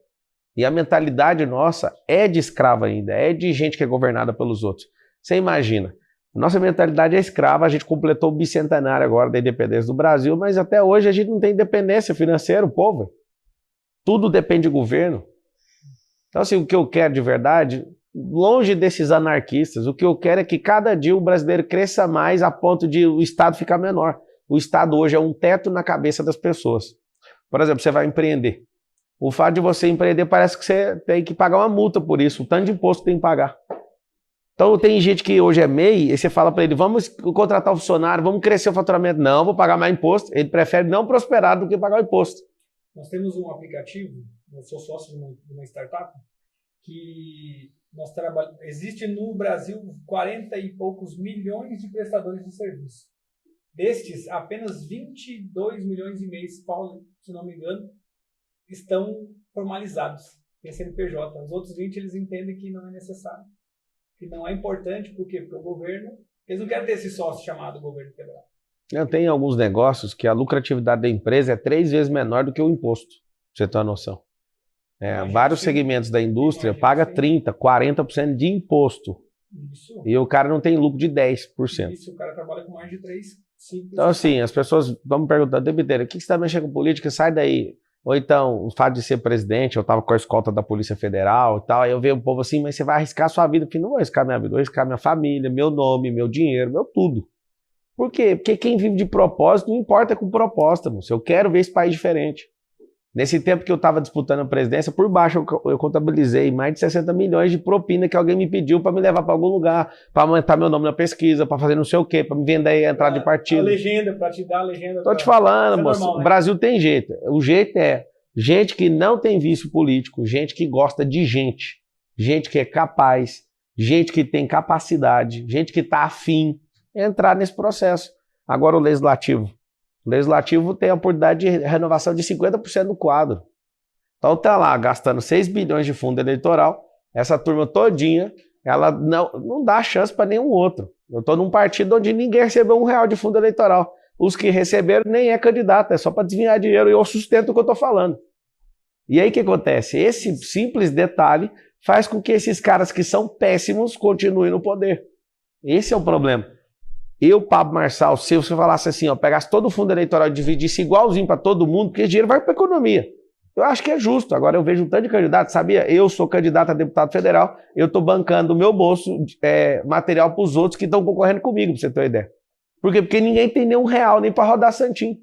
E a mentalidade nossa é de escravo ainda, é de gente que é governada pelos outros. Você imagina, nossa mentalidade é escrava, a gente completou o bicentenário agora da independência do Brasil, mas até hoje a gente não tem independência financeira, o povo. Tudo depende do governo. Então assim, o que eu quero de verdade... Longe desses anarquistas, o que eu quero é que cada dia o brasileiro cresça mais a ponto de o Estado ficar menor. O Estado hoje é um teto na cabeça das pessoas. Por exemplo, você vai empreender. O fato de você empreender parece que você tem que pagar uma multa por isso, o tanto de imposto que tem que pagar. Então tem gente que hoje é MEI, e você fala para ele, vamos contratar um funcionário, vamos crescer o faturamento. Não, vou pagar mais imposto. Ele prefere não prosperar do que pagar o imposto. Nós temos um aplicativo, eu sou sócio de uma startup, que... Existe no Brasil 40 e poucos milhões de prestadores de serviço. Destes, apenas 22 milhões e meio, se não me engano, estão formalizados em CNPJ. Os outros 20 eles entendem que não é necessário, que não é importante, por quê? Porque o governo, eles não querem ter esse sócio chamado governo federal. Eu tenho alguns negócios que a lucratividade da empresa é 3 vezes menor do que o imposto, pra você ter uma noção. Vários segmentos da indústria paga 30%, 40% de imposto. Isso. E o cara não tem lucro de 10%. Isso, o cara trabalha com mais de 3, 5%. Então, assim, as pessoas vão me perguntar o tempo inteiro, o que você está mexendo com política? Sai daí. Ou então, o fato de ser presidente, eu estava com a escolta da Polícia Federal e tal, aí eu vejo um povo assim, mas você vai arriscar a sua vida? Eu falei, não vou arriscar minha vida, vou arriscar minha família, meu nome, meu dinheiro, meu tudo. Por quê? Porque quem vive de propósito, não importa com proposta, moço. Eu quero ver esse país diferente. Nesse tempo que eu estava disputando a presidência, por baixo eu contabilizei mais de 60 milhões de propina que alguém me pediu para me levar para algum lugar, para aumentar meu nome na pesquisa, para fazer não sei o quê, para me vender entrada de partido. A legenda, para te dar a legenda. Tô te falando, moço, normal, né? O Brasil tem jeito. O jeito é gente que não tem vício político, gente que gosta de gente que é capaz, gente que tem capacidade, gente que está afim entrar nesse processo. Agora o legislativo. O legislativo tem a oportunidade de renovação de 50% do quadro. Então tá lá gastando 6 bilhões de fundo eleitoral, essa turma todinha, ela não dá chance para nenhum outro. Eu estou num partido onde ninguém recebeu R$1 de fundo eleitoral. Os que receberam nem é candidato, é só para desviar dinheiro e eu sustento o que eu estou falando. E aí o que acontece? Esse simples detalhe faz com que esses caras que são péssimos continuem no poder. Esse é o problema. Eu, Pablo Marçal, se você falasse assim, ó, pegasse todo o fundo eleitoral e dividisse igualzinho para todo mundo, porque esse dinheiro vai para a economia. Eu acho que é justo. Agora eu vejo um tanto de candidato, sabia? Eu sou candidato a deputado federal, eu estou bancando o meu bolso material para os outros que estão concorrendo comigo, para você ter uma ideia. Por quê? Porque ninguém tem nem R$1 nem para rodar santinho.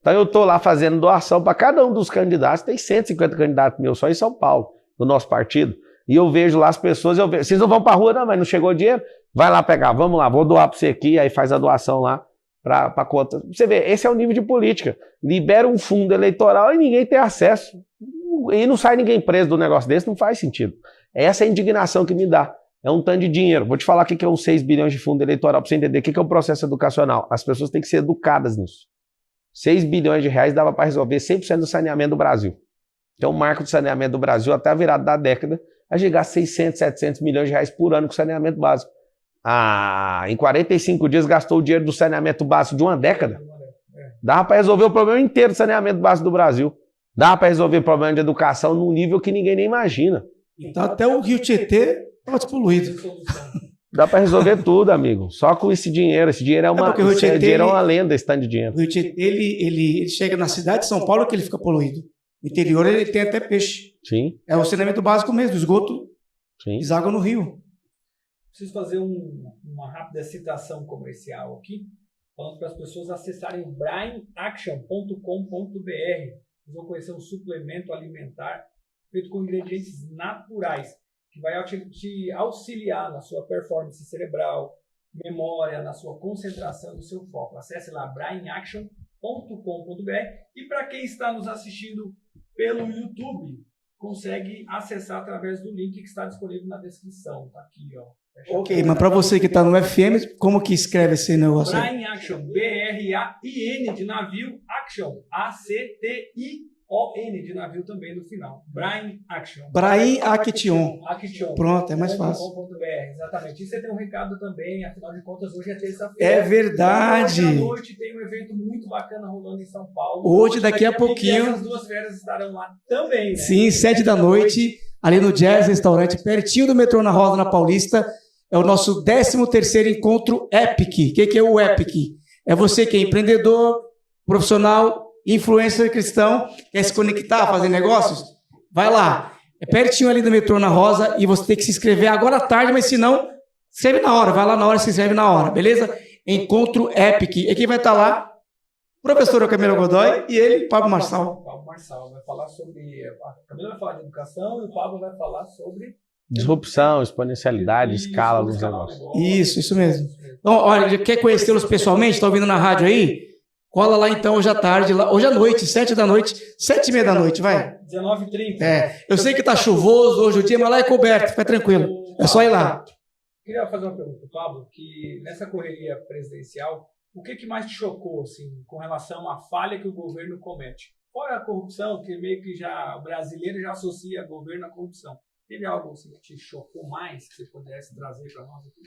Então eu estou lá fazendo doação para cada um dos candidatos, tem 150 candidatos meus só em São Paulo, do nosso partido. E eu vejo lá as pessoas, vocês não vão para a rua não, mas não chegou dinheiro? Vai lá pegar, vamos lá, vou doar para você aqui, aí faz a doação lá para conta. Você vê, esse é o nível de política. Libera um fundo eleitoral e ninguém tem acesso. E não sai ninguém preso do negócio desse, não faz sentido. Essa é a indignação que me dá. É um tanto de dinheiro. Vou te falar o que é uns 6 bilhões de fundo eleitoral para você entender o que é o processo educacional. As pessoas têm que ser educadas nisso. 6 bilhões de reais dava para resolver 100% do saneamento do Brasil. Então o marco de saneamento do Brasil, até a virada da década, a chegar a 600, 700 milhões de reais por ano com saneamento básico. Em 45 dias gastou o dinheiro do saneamento básico de uma década. Dava para resolver o problema inteiro do saneamento básico do Brasil. Dava para resolver o problema de educação num nível que ninguém nem imagina. Então até o Rio Tietê estava despoluído. Dá para resolver tudo, amigo. Só com esse dinheiro. Esse dinheiro é uma, porque o Rio esse Tietê, dinheiro é uma lenda, esse tanto de dinheiro. O Rio Tietê, ele chega na cidade de São Paulo que ele fica poluído. No interior ele tem até peixe. Sim, É o saneamento básico mesmo, esgoto, sim. deságua no rio. Preciso fazer uma rápida citação comercial aqui, falando para as pessoas acessarem brainaction.com.br. Vocês vão conhecer um suplemento alimentar feito com ingredientes naturais, que vai te auxiliar na sua performance cerebral, memória, na sua concentração e no seu foco. Acesse lá brainaction.com.br. E para quem está nos assistindo pelo YouTube, consegue acessar através do link que está disponível na descrição. Tá aqui, ó. Ok, mas para você que está no FM, como que escreve esse negócio aí? Brain Action, B-R-A-I-N de navio, Action, A-C-T-I-O-N de navio também no final. Brain Action. Brain Action. Action. Pronto, é mais fácil. Exatamente. E você tem um recado também, afinal de contas, hoje é terça-feira. É verdade. Hoje à noite tem um evento muito bacana rolando em São Paulo. Hoje, daqui a pouquinho. Essas duas férias estarão lá também, né? Sim, 7 da noite, ali no Jazz Restaurante, pertinho do metrô na Rosa, na Paulista. É o nosso 13º encontro EPIC. O que é o EPIC? É você que é empreendedor, profissional, influencer cristão, quer se conectar, fazer negócios? Vai lá. É pertinho ali do metrô na Rosa e você tem que se inscrever agora à tarde, mas se não, escreve na hora. Vai lá na hora e se inscreve na hora, beleza? Encontro EPIC. E quem vai estar lá? Professora Camila Godoy e ele, Pablo Marçal. Pablo Marçal vai falar sobre... A Camila vai falar de educação e o Pablo vai falar sobre... Disrupção, exponencialidade, escala dos negócios. Isso mesmo. Então, olha, quer conhecê-los pessoalmente? Está ouvindo na rádio aí? Cola lá então hoje à tarde, hoje à noite, 7 da noite, 7h30 da noite, vai. 19h30. Eu sei que tá chuvoso hoje o dia, mas lá é coberto, fica tranquilo. É só ir lá. Queria fazer uma pergunta, Pablo, que nessa correria presidencial, o que mais te chocou, assim, com relação à falha que o governo comete? Fora a corrupção, que meio que o brasileiro já associa governo à corrupção. Teve algo assim, que te chocou mais, que você pudesse trazer para nós aqui?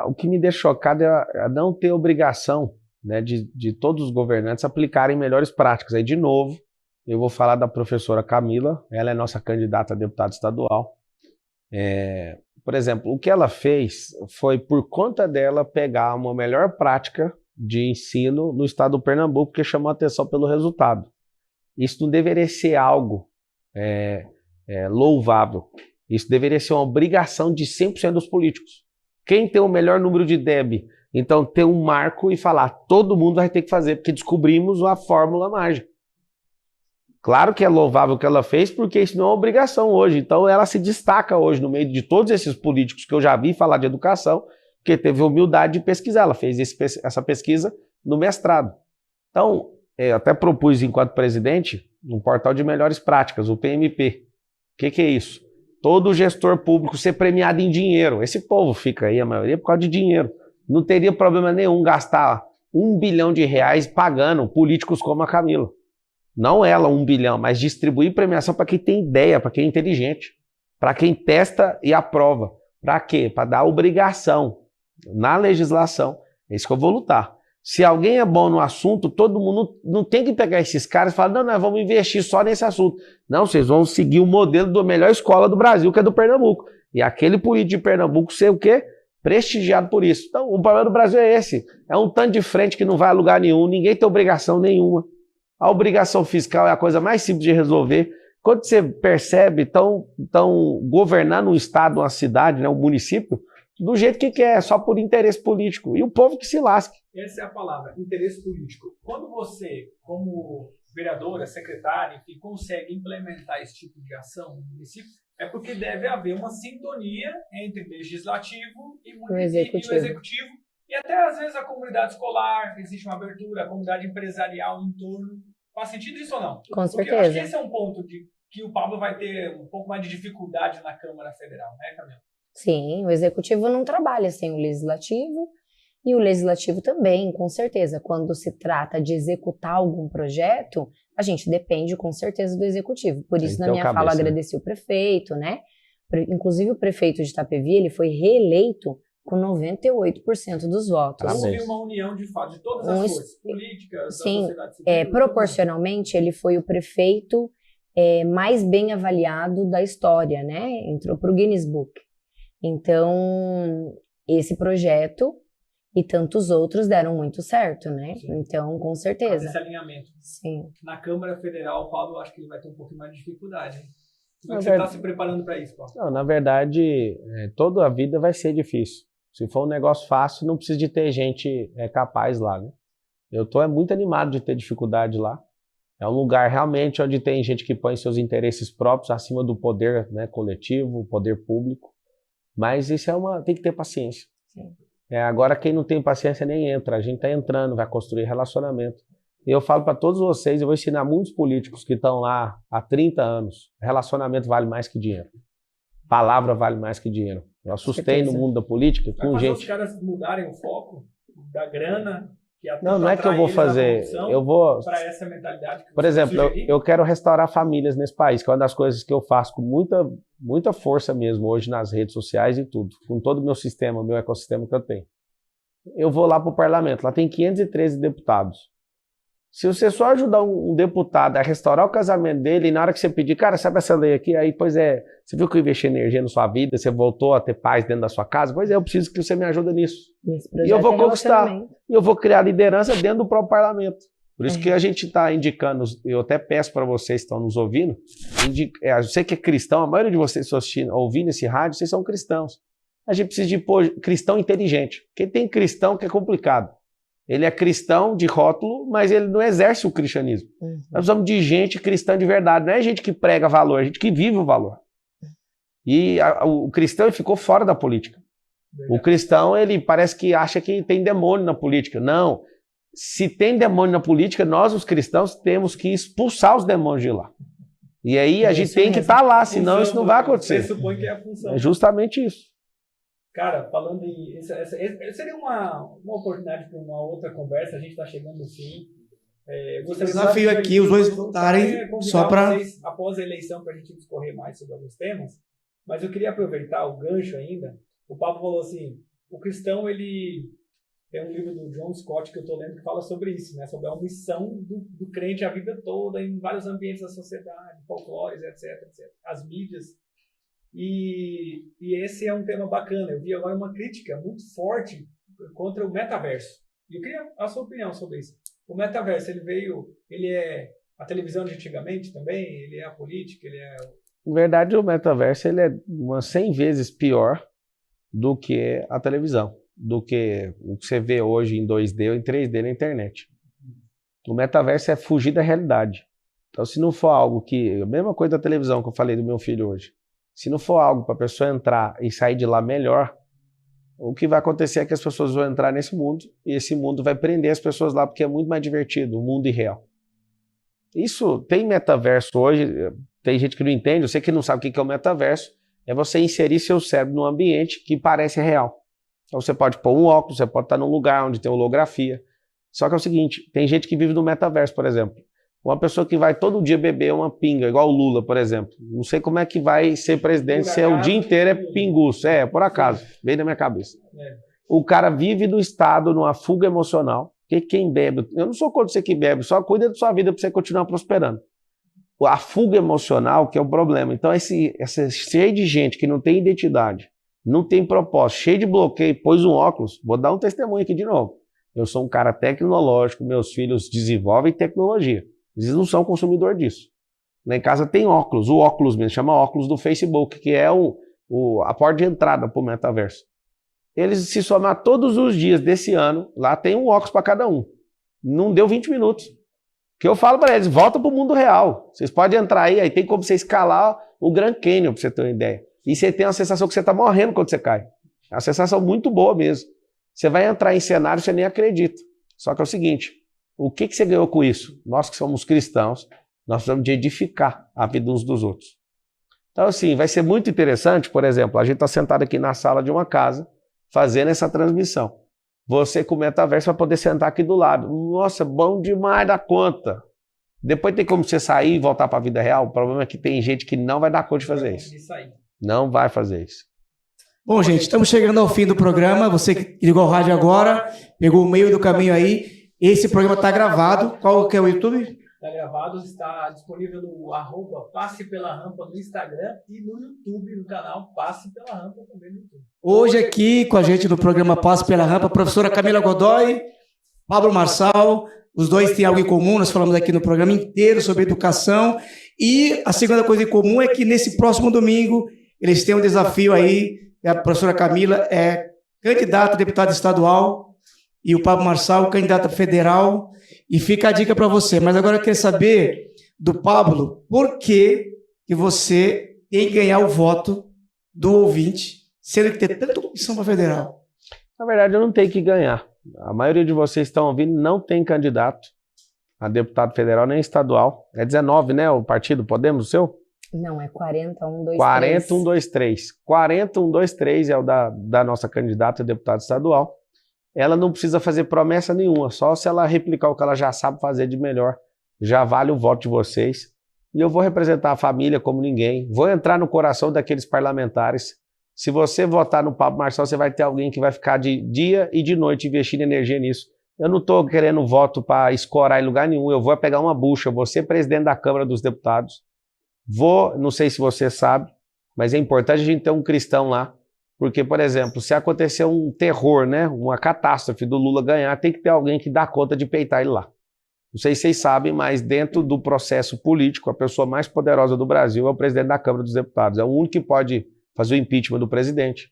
O que me deixa chocado é não ter obrigação, né, de todos os governantes aplicarem melhores práticas. Aí, de novo, eu vou falar da professora Camila, ela é nossa candidata a deputada estadual. Por exemplo, o que ela fez foi, por conta dela, pegar uma melhor prática de ensino no estado do Pernambuco, que chamou a atenção pelo resultado. Isso não deveria ser algo louvável. Isso deveria ser uma obrigação de 100% dos políticos. Quem tem o melhor número de DEB, então ter um marco e falar, todo mundo vai ter que fazer, porque descobrimos a fórmula mágica. Claro que é louvável o que ela fez, porque isso não é uma obrigação hoje. Então ela se destaca hoje no meio de todos esses políticos que eu já vi falar de educação, porque teve a humildade de pesquisar. Ela fez essa pesquisa no mestrado. Então, eu até propus, enquanto presidente, um portal de melhores práticas, o PMP. O que é isso? Todo gestor público ser premiado em dinheiro. Esse povo fica aí, a maioria, por causa de dinheiro. Não teria problema nenhum gastar R$1 bilhão pagando políticos como a Camila. Não ela, 1 bilhão, mas distribuir premiação para quem tem ideia, para quem é inteligente, para quem testa e aprova. Para quê? Para dar obrigação na legislação. É isso que eu vou lutar. Se alguém é bom no assunto, todo mundo não tem que pegar esses caras e falar, não, nós vamos investir só nesse assunto. Não, vocês vão seguir o modelo da melhor escola do Brasil, que é do Pernambuco. E aquele político de Pernambuco ser o quê? Prestigiado por isso. Então, o problema do Brasil é esse. É um tanto de frente que não vai a lugar nenhum, ninguém tem obrigação nenhuma. A obrigação fiscal é a coisa mais simples de resolver. Quando você percebe, estão governando um estado, uma cidade, né, um município, do jeito que quer, só por interesse político. E o povo que se lasque. Essa é a palavra, interesse político. Quando você, como vereadora, secretária, enfim, consegue implementar esse tipo de ação no município, é porque deve haver uma sintonia entre legislativo e o executivo. E até, às vezes, a comunidade escolar, existe uma abertura, a comunidade empresarial em torno. Faz sentido isso ou não? Com certeza. Porque eu acho que esse é um ponto que o Pablo vai ter um pouco mais de dificuldade na Câmara Federal, né, Camila? Sim, o executivo não trabalha sem o legislativo e o legislativo também, com certeza. Quando se trata de executar algum projeto, a gente depende com certeza do executivo. Por isso, na minha fala, agradeci o prefeito, né? Inclusive, o prefeito de Itapevi, ele foi reeleito com 98% dos votos. Houve uma união de fato de todas as forças políticas, sim, da sociedade civil. Proporcionalmente, ele foi o prefeito mais bem avaliado da história, né? Entrou para o Guinness Book. Então, esse projeto e tantos outros deram muito certo, né? Sim. Então, com Fazer certeza. esse alinhamento. Sim. Na Câmara Federal, o Pablo, eu acho que ele vai ter um pouquinho mais de dificuldade, hein? Como é Na que você está se preparando para isso, Paulo? Não, na verdade, toda a vida vai ser difícil. Se for um negócio fácil, não precisa de ter gente capaz lá, né? Eu estou muito animado de ter dificuldade lá. É um lugar realmente onde tem gente que põe seus interesses próprios acima do poder, né, coletivo, poder público. Mas isso tem que ter paciência. Sim. Agora, quem não tem paciência nem entra. A gente está entrando, vai construir relacionamento. E eu falo para todos vocês, eu vou ensinar muitos políticos que estão lá há 30 anos. Relacionamento vale mais que dinheiro. Palavra vale mais que dinheiro. Eu assustei no mundo da política com gente... os caras mudarem o foco da grana... Não é que eu vou fazer. Eu vou... Para essa mentalidade que por exemplo, eu quero restaurar famílias nesse país, que é uma das coisas que eu faço com muita força mesmo hoje nas redes sociais e tudo, com todo o meu sistema, meu ecossistema que eu tenho. Eu vou lá para o parlamento, lá tem 513 deputados. Se você só ajudar um deputado a restaurar o casamento dele, e na hora que você pedir, cara, sabe essa lei aqui? Aí, você viu que eu investi energia na sua vida, você voltou a ter paz dentro da sua casa? Pois é, eu preciso que você me ajude nisso. E eu vou conquistar. E eu vou criar liderança dentro do próprio parlamento. Por isso que a gente está indicando, eu até peço para vocês que estão nos ouvindo, você que é cristão, a maioria de vocês que estão ouvindo esse rádio, vocês são cristãos. A gente precisa de cristão inteligente. Porque tem cristão que é complicado. Ele é cristão de rótulo, mas ele não exerce o cristianismo. Nós precisamos de gente cristã de verdade. Não é gente que prega valor, é gente que vive o valor. E o cristão ficou fora da política. O cristão, ele parece que acha que tem demônio na política. Não. Se tem demônio na política, nós, os cristãos, temos que expulsar os demônios de lá. E aí a gente tem que estar lá, senão isso não vai acontecer. Você supõe que é a função. É justamente isso. Cara, falando em... seria uma oportunidade para uma outra conversa, a gente está chegando no fim. Desafio aqui, os dois voltarem só para... Após a eleição, para a gente discorrer mais sobre alguns temas, mas eu queria aproveitar o gancho ainda. O Pablo falou assim, o cristão, ele... Tem um livro do John Scott que eu estou lendo que fala sobre isso, né? Sobre a omissão do crente a vida toda em vários ambientes da sociedade, folclores, etc. As mídias. E esse é um tema bacana. Eu vi agora uma crítica muito forte contra o metaverso. E eu queria a sua opinião sobre isso. O metaverso, ele é a televisão de antigamente também? Ele é a política? Na verdade, o metaverso ele é umas 100 vezes pior do que a televisão, do que o que você vê hoje em 2D ou em 3D na internet. O metaverso é fugir da realidade. Então, se não for algo que... A mesma coisa da televisão que eu falei do meu filho hoje. Se não for algo para a pessoa entrar e sair de lá melhor, o que vai acontecer é que as pessoas vão entrar nesse mundo e esse mundo vai prender as pessoas lá porque é muito mais divertido, o mundo irreal. Isso tem metaverso hoje, tem gente que não entende, você que não sabe o que é o metaverso, é você inserir seu cérebro num ambiente que parece real. Então você pode pôr um óculos, você pode estar num lugar onde tem holografia. Só que é o seguinte, tem gente que vive no metaverso, por exemplo. Uma pessoa que vai todo dia beber uma pinga, igual o Lula, por exemplo. Não sei como é que vai ser presidente se o dia inteiro é pinguço. Por acaso, veio na minha cabeça. O cara vive no estado, numa fuga emocional. Porque quem bebe, eu não sou contra você que bebe, só cuida da sua vida para você continuar prosperando. A fuga emocional que é o problema. Então, essa cheio de gente que não tem identidade, não tem propósito, cheio de bloqueio, pôs um óculos. Vou dar um testemunho aqui de novo. Eu sou um cara tecnológico, meus filhos desenvolvem tecnologia. Eles não são consumidor disso. Lá em casa tem óculos, o óculos mesmo, chama óculos do Facebook, que é a porta de entrada para o metaverso. Eles se somar todos os dias desse ano, lá tem um óculos para cada um. Não deu 20 minutos. Que eu falo para eles, volta para o mundo real. Vocês podem entrar aí tem como você escalar o Grand Canyon, para você ter uma ideia. E você tem a sensação que você está morrendo quando você cai. É uma sensação muito boa mesmo. Você vai entrar em cenário e você nem acredita. Só que é o seguinte, o que você ganhou com isso? Nós que somos cristãos, nós precisamos de edificar a vida uns dos outros. Então assim, vai ser muito interessante, por exemplo, a gente está sentado aqui na sala de uma casa, fazendo essa transmissão. Você com o metaverso vai poder sentar aqui do lado. Nossa, bom demais da conta. Depois tem como você sair e voltar para a vida real? O problema é que tem gente que não vai dar conta de fazer isso. Não vai fazer isso. Bom, gente, estamos chegando ao fim do programa. Você que ligou o rádio agora, pegou o meio do caminho aí. Esse programa está gravado. Qual que é o YouTube? Está gravado, está disponível no @Passe pela Rampa no Instagram e no YouTube, no canal Passe pela Rampa também no YouTube. Hoje aqui com a gente no programa Passe pela Rampa, a professora Camila Godoy, Pablo Marçal, os dois têm algo em comum, nós falamos aqui no programa inteiro sobre educação, e a segunda coisa em comum é que nesse próximo domingo eles têm um desafio aí, a professora Camila é candidata a deputada estadual e o Pablo Marçal candidato a federal, e fica a dica para você. Mas agora eu quero saber do Pablo, por que você tem que ganhar o voto do ouvinte, sendo que tem tanta opção para federal? Na verdade, eu não tenho que ganhar. A maioria de vocês estão ouvindo não tem candidato a deputado federal nem estadual. É 19, né? O partido Podemos, o seu? Não, é 40123. 40123. 40123 é o da nossa candidata a deputada estadual. Ela não precisa fazer promessa nenhuma, só se ela replicar o que ela já sabe fazer de melhor. Já vale o voto de vocês. E eu vou representar a família como ninguém. Vou entrar no coração daqueles parlamentares. Se você votar no Pablo Marçal, você vai ter alguém que vai ficar de dia e de noite investindo energia nisso. Eu não estou querendo voto para escorar em lugar nenhum. Eu vou pegar uma bucha, vou ser presidente da Câmara dos Deputados. Não sei se você sabe, mas é importante a gente ter um cristão lá. Porque, por exemplo, se acontecer um terror, né, uma catástrofe do Lula ganhar, tem que ter alguém que dá conta de peitar ele lá. Não sei se vocês sabem, mas dentro do processo político, a pessoa mais poderosa do Brasil é o presidente da Câmara dos Deputados. É o único que pode fazer o impeachment do presidente.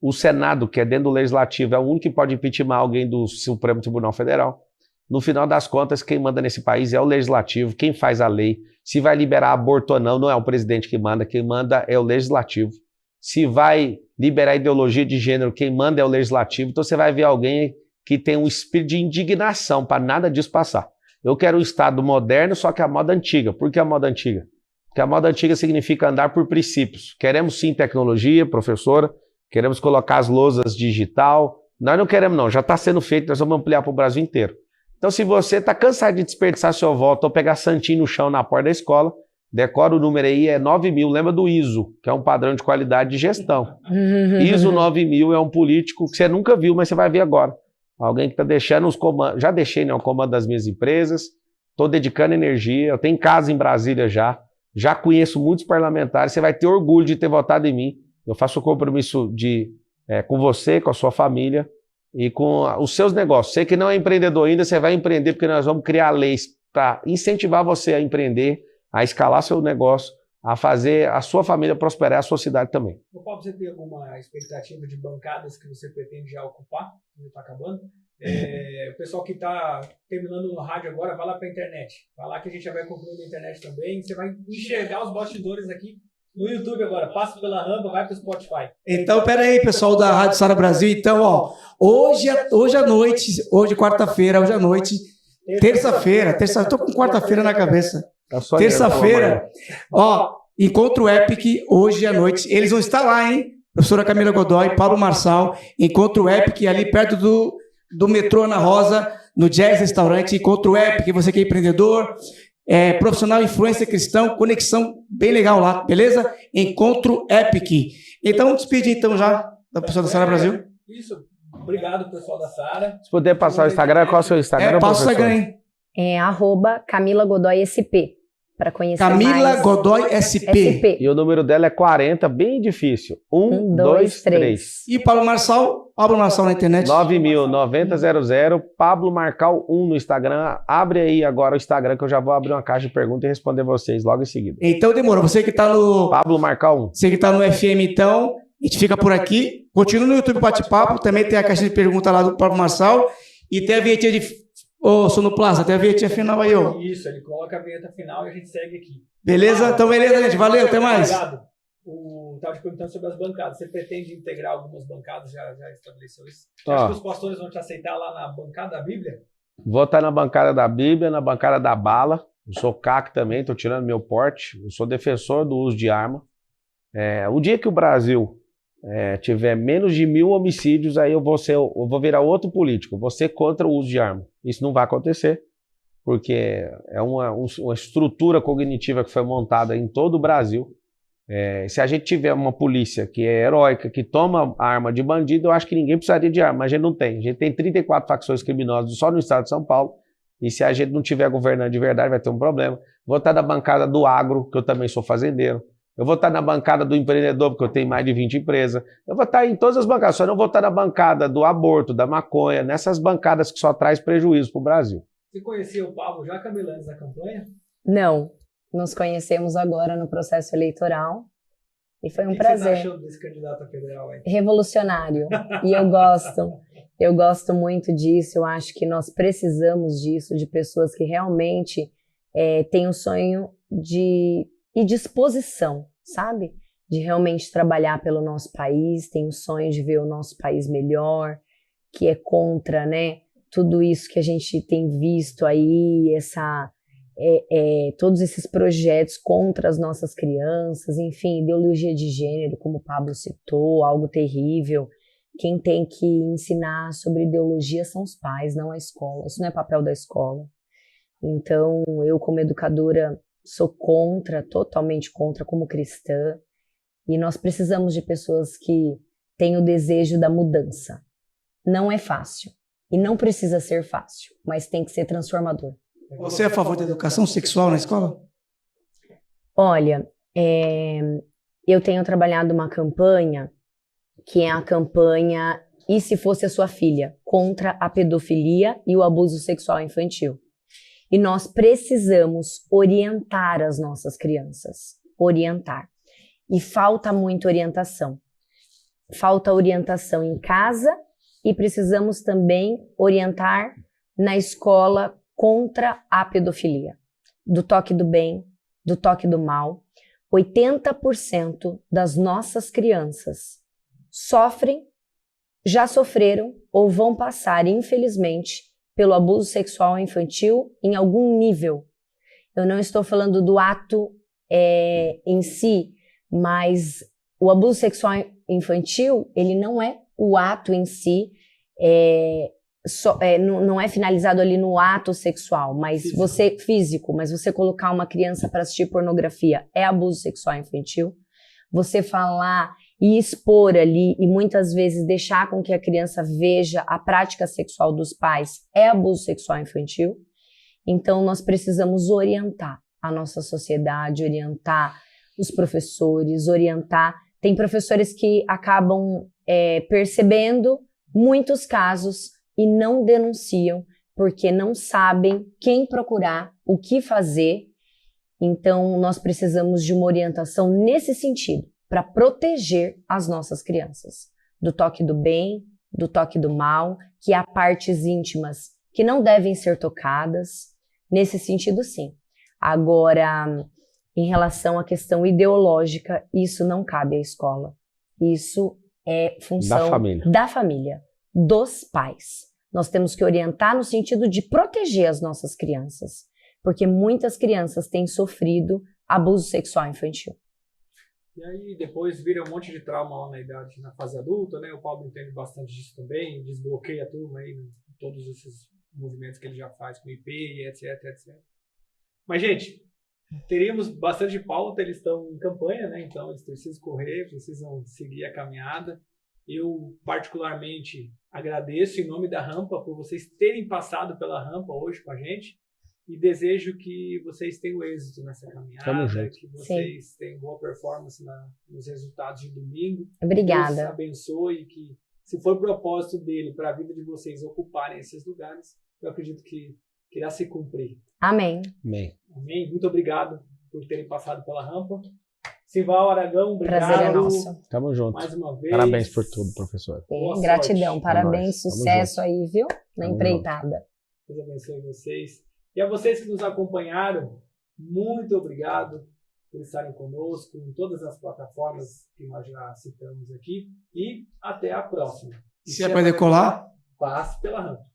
O Senado, que é dentro do Legislativo, é o único que pode impeachment alguém do Supremo Tribunal Federal. No final das contas, quem manda nesse país é o Legislativo, quem faz a lei. Se vai liberar aborto ou não, não é o presidente que manda, quem manda é o Legislativo. Se vai liberar ideologia de gênero, quem manda é o Legislativo. Então você vai ver alguém que tem um espírito de indignação para nada disso passar. Eu quero um Estado moderno, só que a moda antiga. Por que a moda antiga? Porque a moda antiga significa andar por princípios. Queremos sim tecnologia, professora, queremos colocar as lousas digital. Nós não queremos não, já está sendo feito, nós vamos ampliar para o Brasil inteiro. Então se você está cansado de desperdiçar seu voto ou pegar santinho no chão na porta da escola, decora o número aí, é 9.000, lembra do ISO, que é um padrão de qualidade de gestão. ISO 9.000 é um político que você nunca viu, mas você vai ver agora. Alguém que está deixando os comandos, já deixei o comando das minhas empresas, estou dedicando energia, eu tenho casa em Brasília já conheço muitos parlamentares, você vai ter orgulho de ter votado em mim. Eu faço o compromisso com você, com a sua família e com os seus negócios. Você que não é empreendedor ainda, você vai empreender porque nós vamos criar leis para incentivar você a empreender, a escalar seu negócio, a fazer a sua família prosperar, a sua cidade também. O Paulo, você tem alguma expectativa de bancadas que você pretende já ocupar? Já está acabando? O pessoal que está terminando no rádio agora, vai lá para a internet. Vai lá que a gente já vai concluir na internet também. Você vai enxergar os bastidores aqui no YouTube agora. Passa pela Rampa, vai para o Spotify. Então, pera aí, pessoal da Rádio Sara Brasil. Então, ó, hoje à noite, hoje quarta-feira, hoje à noite, terça-feira, tô com quarta-feira na cabeça. Terça-feira, ó, Encontro Epic, hoje à noite. Eles vão estar lá, hein? Professora Camila Godoy, Pablo Marçal, Encontro Epic, ali perto do metrô Ana Rosa, no Jazz Restaurante. Encontro Epic, você que é empreendedor, profissional, influencer cristão, conexão bem legal lá, beleza? Encontro Epic. Então, despedir então já da pessoa da Sara Brasil. Isso, obrigado pessoal da Sara. Se puder passar o Instagram, qual é o seu Instagram? Passa o Instagram, hein? É @Camila Godoy SP, para conhecer Camila mais. Godoy SP. E o número dela é 40, bem difícil. 123. E Pablo Marçal na internet. 9.09000, Pablo Marcal 1 no Instagram. Abre aí agora o Instagram que eu já vou abrir uma caixa de perguntas e responder vocês logo em seguida. Então demorou. Você que tá no Pablo Marcal 1. Você que tá no FM, então, a gente fica por aqui. Continua no YouTube Bate-Papo, também tem a caixa de perguntas lá do Pablo Marçal e tem a vinhetinha de Sonoplaza, tem a vinhetinha final aí, ó. Isso, ele coloca a vinheta final e a gente segue aqui. Beleza? Então, beleza, gente. Valeu, até mais. Obrigado. Estava te perguntando sobre as bancadas. Você pretende integrar algumas bancadas? Já estabeleceu isso? Acho que os pastores vão te aceitar lá na bancada da Bíblia? Vou estar na bancada da Bíblia, na bancada da bala. Eu sou CAC também, estou tirando meu porte. Eu sou defensor do uso de arma. O dia que o Brasil tiver menos de 1.000 homicídios, aí eu vou virar outro político. Vou ser contra o uso de arma. Isso não vai acontecer, porque é uma estrutura cognitiva que foi montada em todo o Brasil. Se a gente tiver uma polícia que é heróica, que toma arma de bandido, eu acho que ninguém precisaria de arma, mas a gente não tem. A gente tem 34 facções criminosas só no estado de São Paulo E se a gente não tiver governante de verdade, vai ter um problema. Vou estar na bancada do agro, que eu também sou fazendeiro. Eu vou estar na bancada do empreendedor, porque eu tenho mais de 20 empresas. Eu vou estar em todas as bancadas, só não vou estar na bancada do aborto, da maconha, nessas bancadas que só traz prejuízo para o Brasil. Você conhecia o Pablo já, Camila, antes da campanha? Não, nos conhecemos agora no processo eleitoral e foi um O que você tá prazer. achando desse candidato a federal aí? Revolucionário. E eu gosto muito disso. Eu acho que nós precisamos disso, de pessoas que realmente têm um sonho e disposição, sabe? De realmente trabalhar pelo nosso país, tem o sonho de ver o nosso país melhor, que é contra, né, tudo isso que a gente tem visto aí, todos esses projetos contra as nossas crianças, enfim, ideologia de gênero, como o Pablo citou, algo terrível. Quem tem que ensinar sobre ideologia são os pais, não a escola. Isso não é papel da escola. Então, eu como educadora sou contra, totalmente contra, como cristã. E nós precisamos de pessoas que têm o desejo da mudança. Não é fácil. E não precisa ser fácil, mas tem que ser transformador. Você é a favor da educação sexual na escola? Olha, eu tenho trabalhado uma campanha, que é a campanha E Se Fosse a Sua Filha, contra a pedofilia e o abuso sexual infantil. E nós precisamos orientar as nossas crianças, orientar. E falta muita orientação. Falta orientação em casa e precisamos também orientar na escola contra a pedofilia. Do toque do bem, do toque do mal. 80% das nossas crianças sofrem, já sofreram ou vão passar, infelizmente, pelo abuso sexual infantil em algum nível. Eu não estou falando do ato em si, mas o abuso sexual infantil, ele não é o ato em si, não é finalizado ali no ato sexual, mas físico, mas você colocar uma criança para assistir pornografia é abuso sexual infantil. Você falar e expor ali e muitas vezes deixar com que a criança veja a prática sexual dos pais é abuso sexual infantil. Então nós precisamos orientar a nossa sociedade, orientar os professores, orientar. Tem professores que acabam percebendo muitos casos e não denunciam porque não sabem quem procurar, o que fazer. Então nós precisamos de uma orientação nesse sentido, para proteger as nossas crianças do toque do bem, do toque do mal, que há partes íntimas que não devem ser tocadas, nesse sentido sim. Agora, em relação à questão ideológica, isso não cabe à escola. Isso é função da família, dos pais. Nós temos que orientar no sentido de proteger as nossas crianças, porque muitas crianças têm sofrido abuso sexual infantil. E aí depois vira um monte de trauma lá na fase adulta, né? O Pablo entende bastante disso também, desbloqueia a turma aí, né? Todos esses movimentos que ele já faz com o IP, etc, etc. Mas, gente, teríamos bastante pauta, eles estão em campanha, né? Então eles precisam correr, precisam seguir a caminhada. Eu, particularmente, agradeço em nome da Rampa por vocês terem passado pela Rampa hoje com a gente. E desejo que vocês tenham êxito nessa caminhada, que vocês tenham boa performance nos resultados de domingo. Obrigada. Deus abençoe, que se for propósito dele para a vida de vocês ocuparem esses lugares, eu acredito que irá se cumprir. Amém. Amém. Amém. Muito obrigado por terem passado pela Rampa. Simval Aragão, obrigado. Prazer é nosso. Tamo junto. Mais uma vez. Parabéns por tudo, professor. Gratidão. Sorte. Parabéns, sucesso aí, viu? Na Tamo empreitada. Deus abençoe vocês. E a vocês que nos acompanharam, muito obrigado por estarem conosco em todas as plataformas que nós já citamos aqui. E até a próxima. Se é para decolar, passe pela Rampa.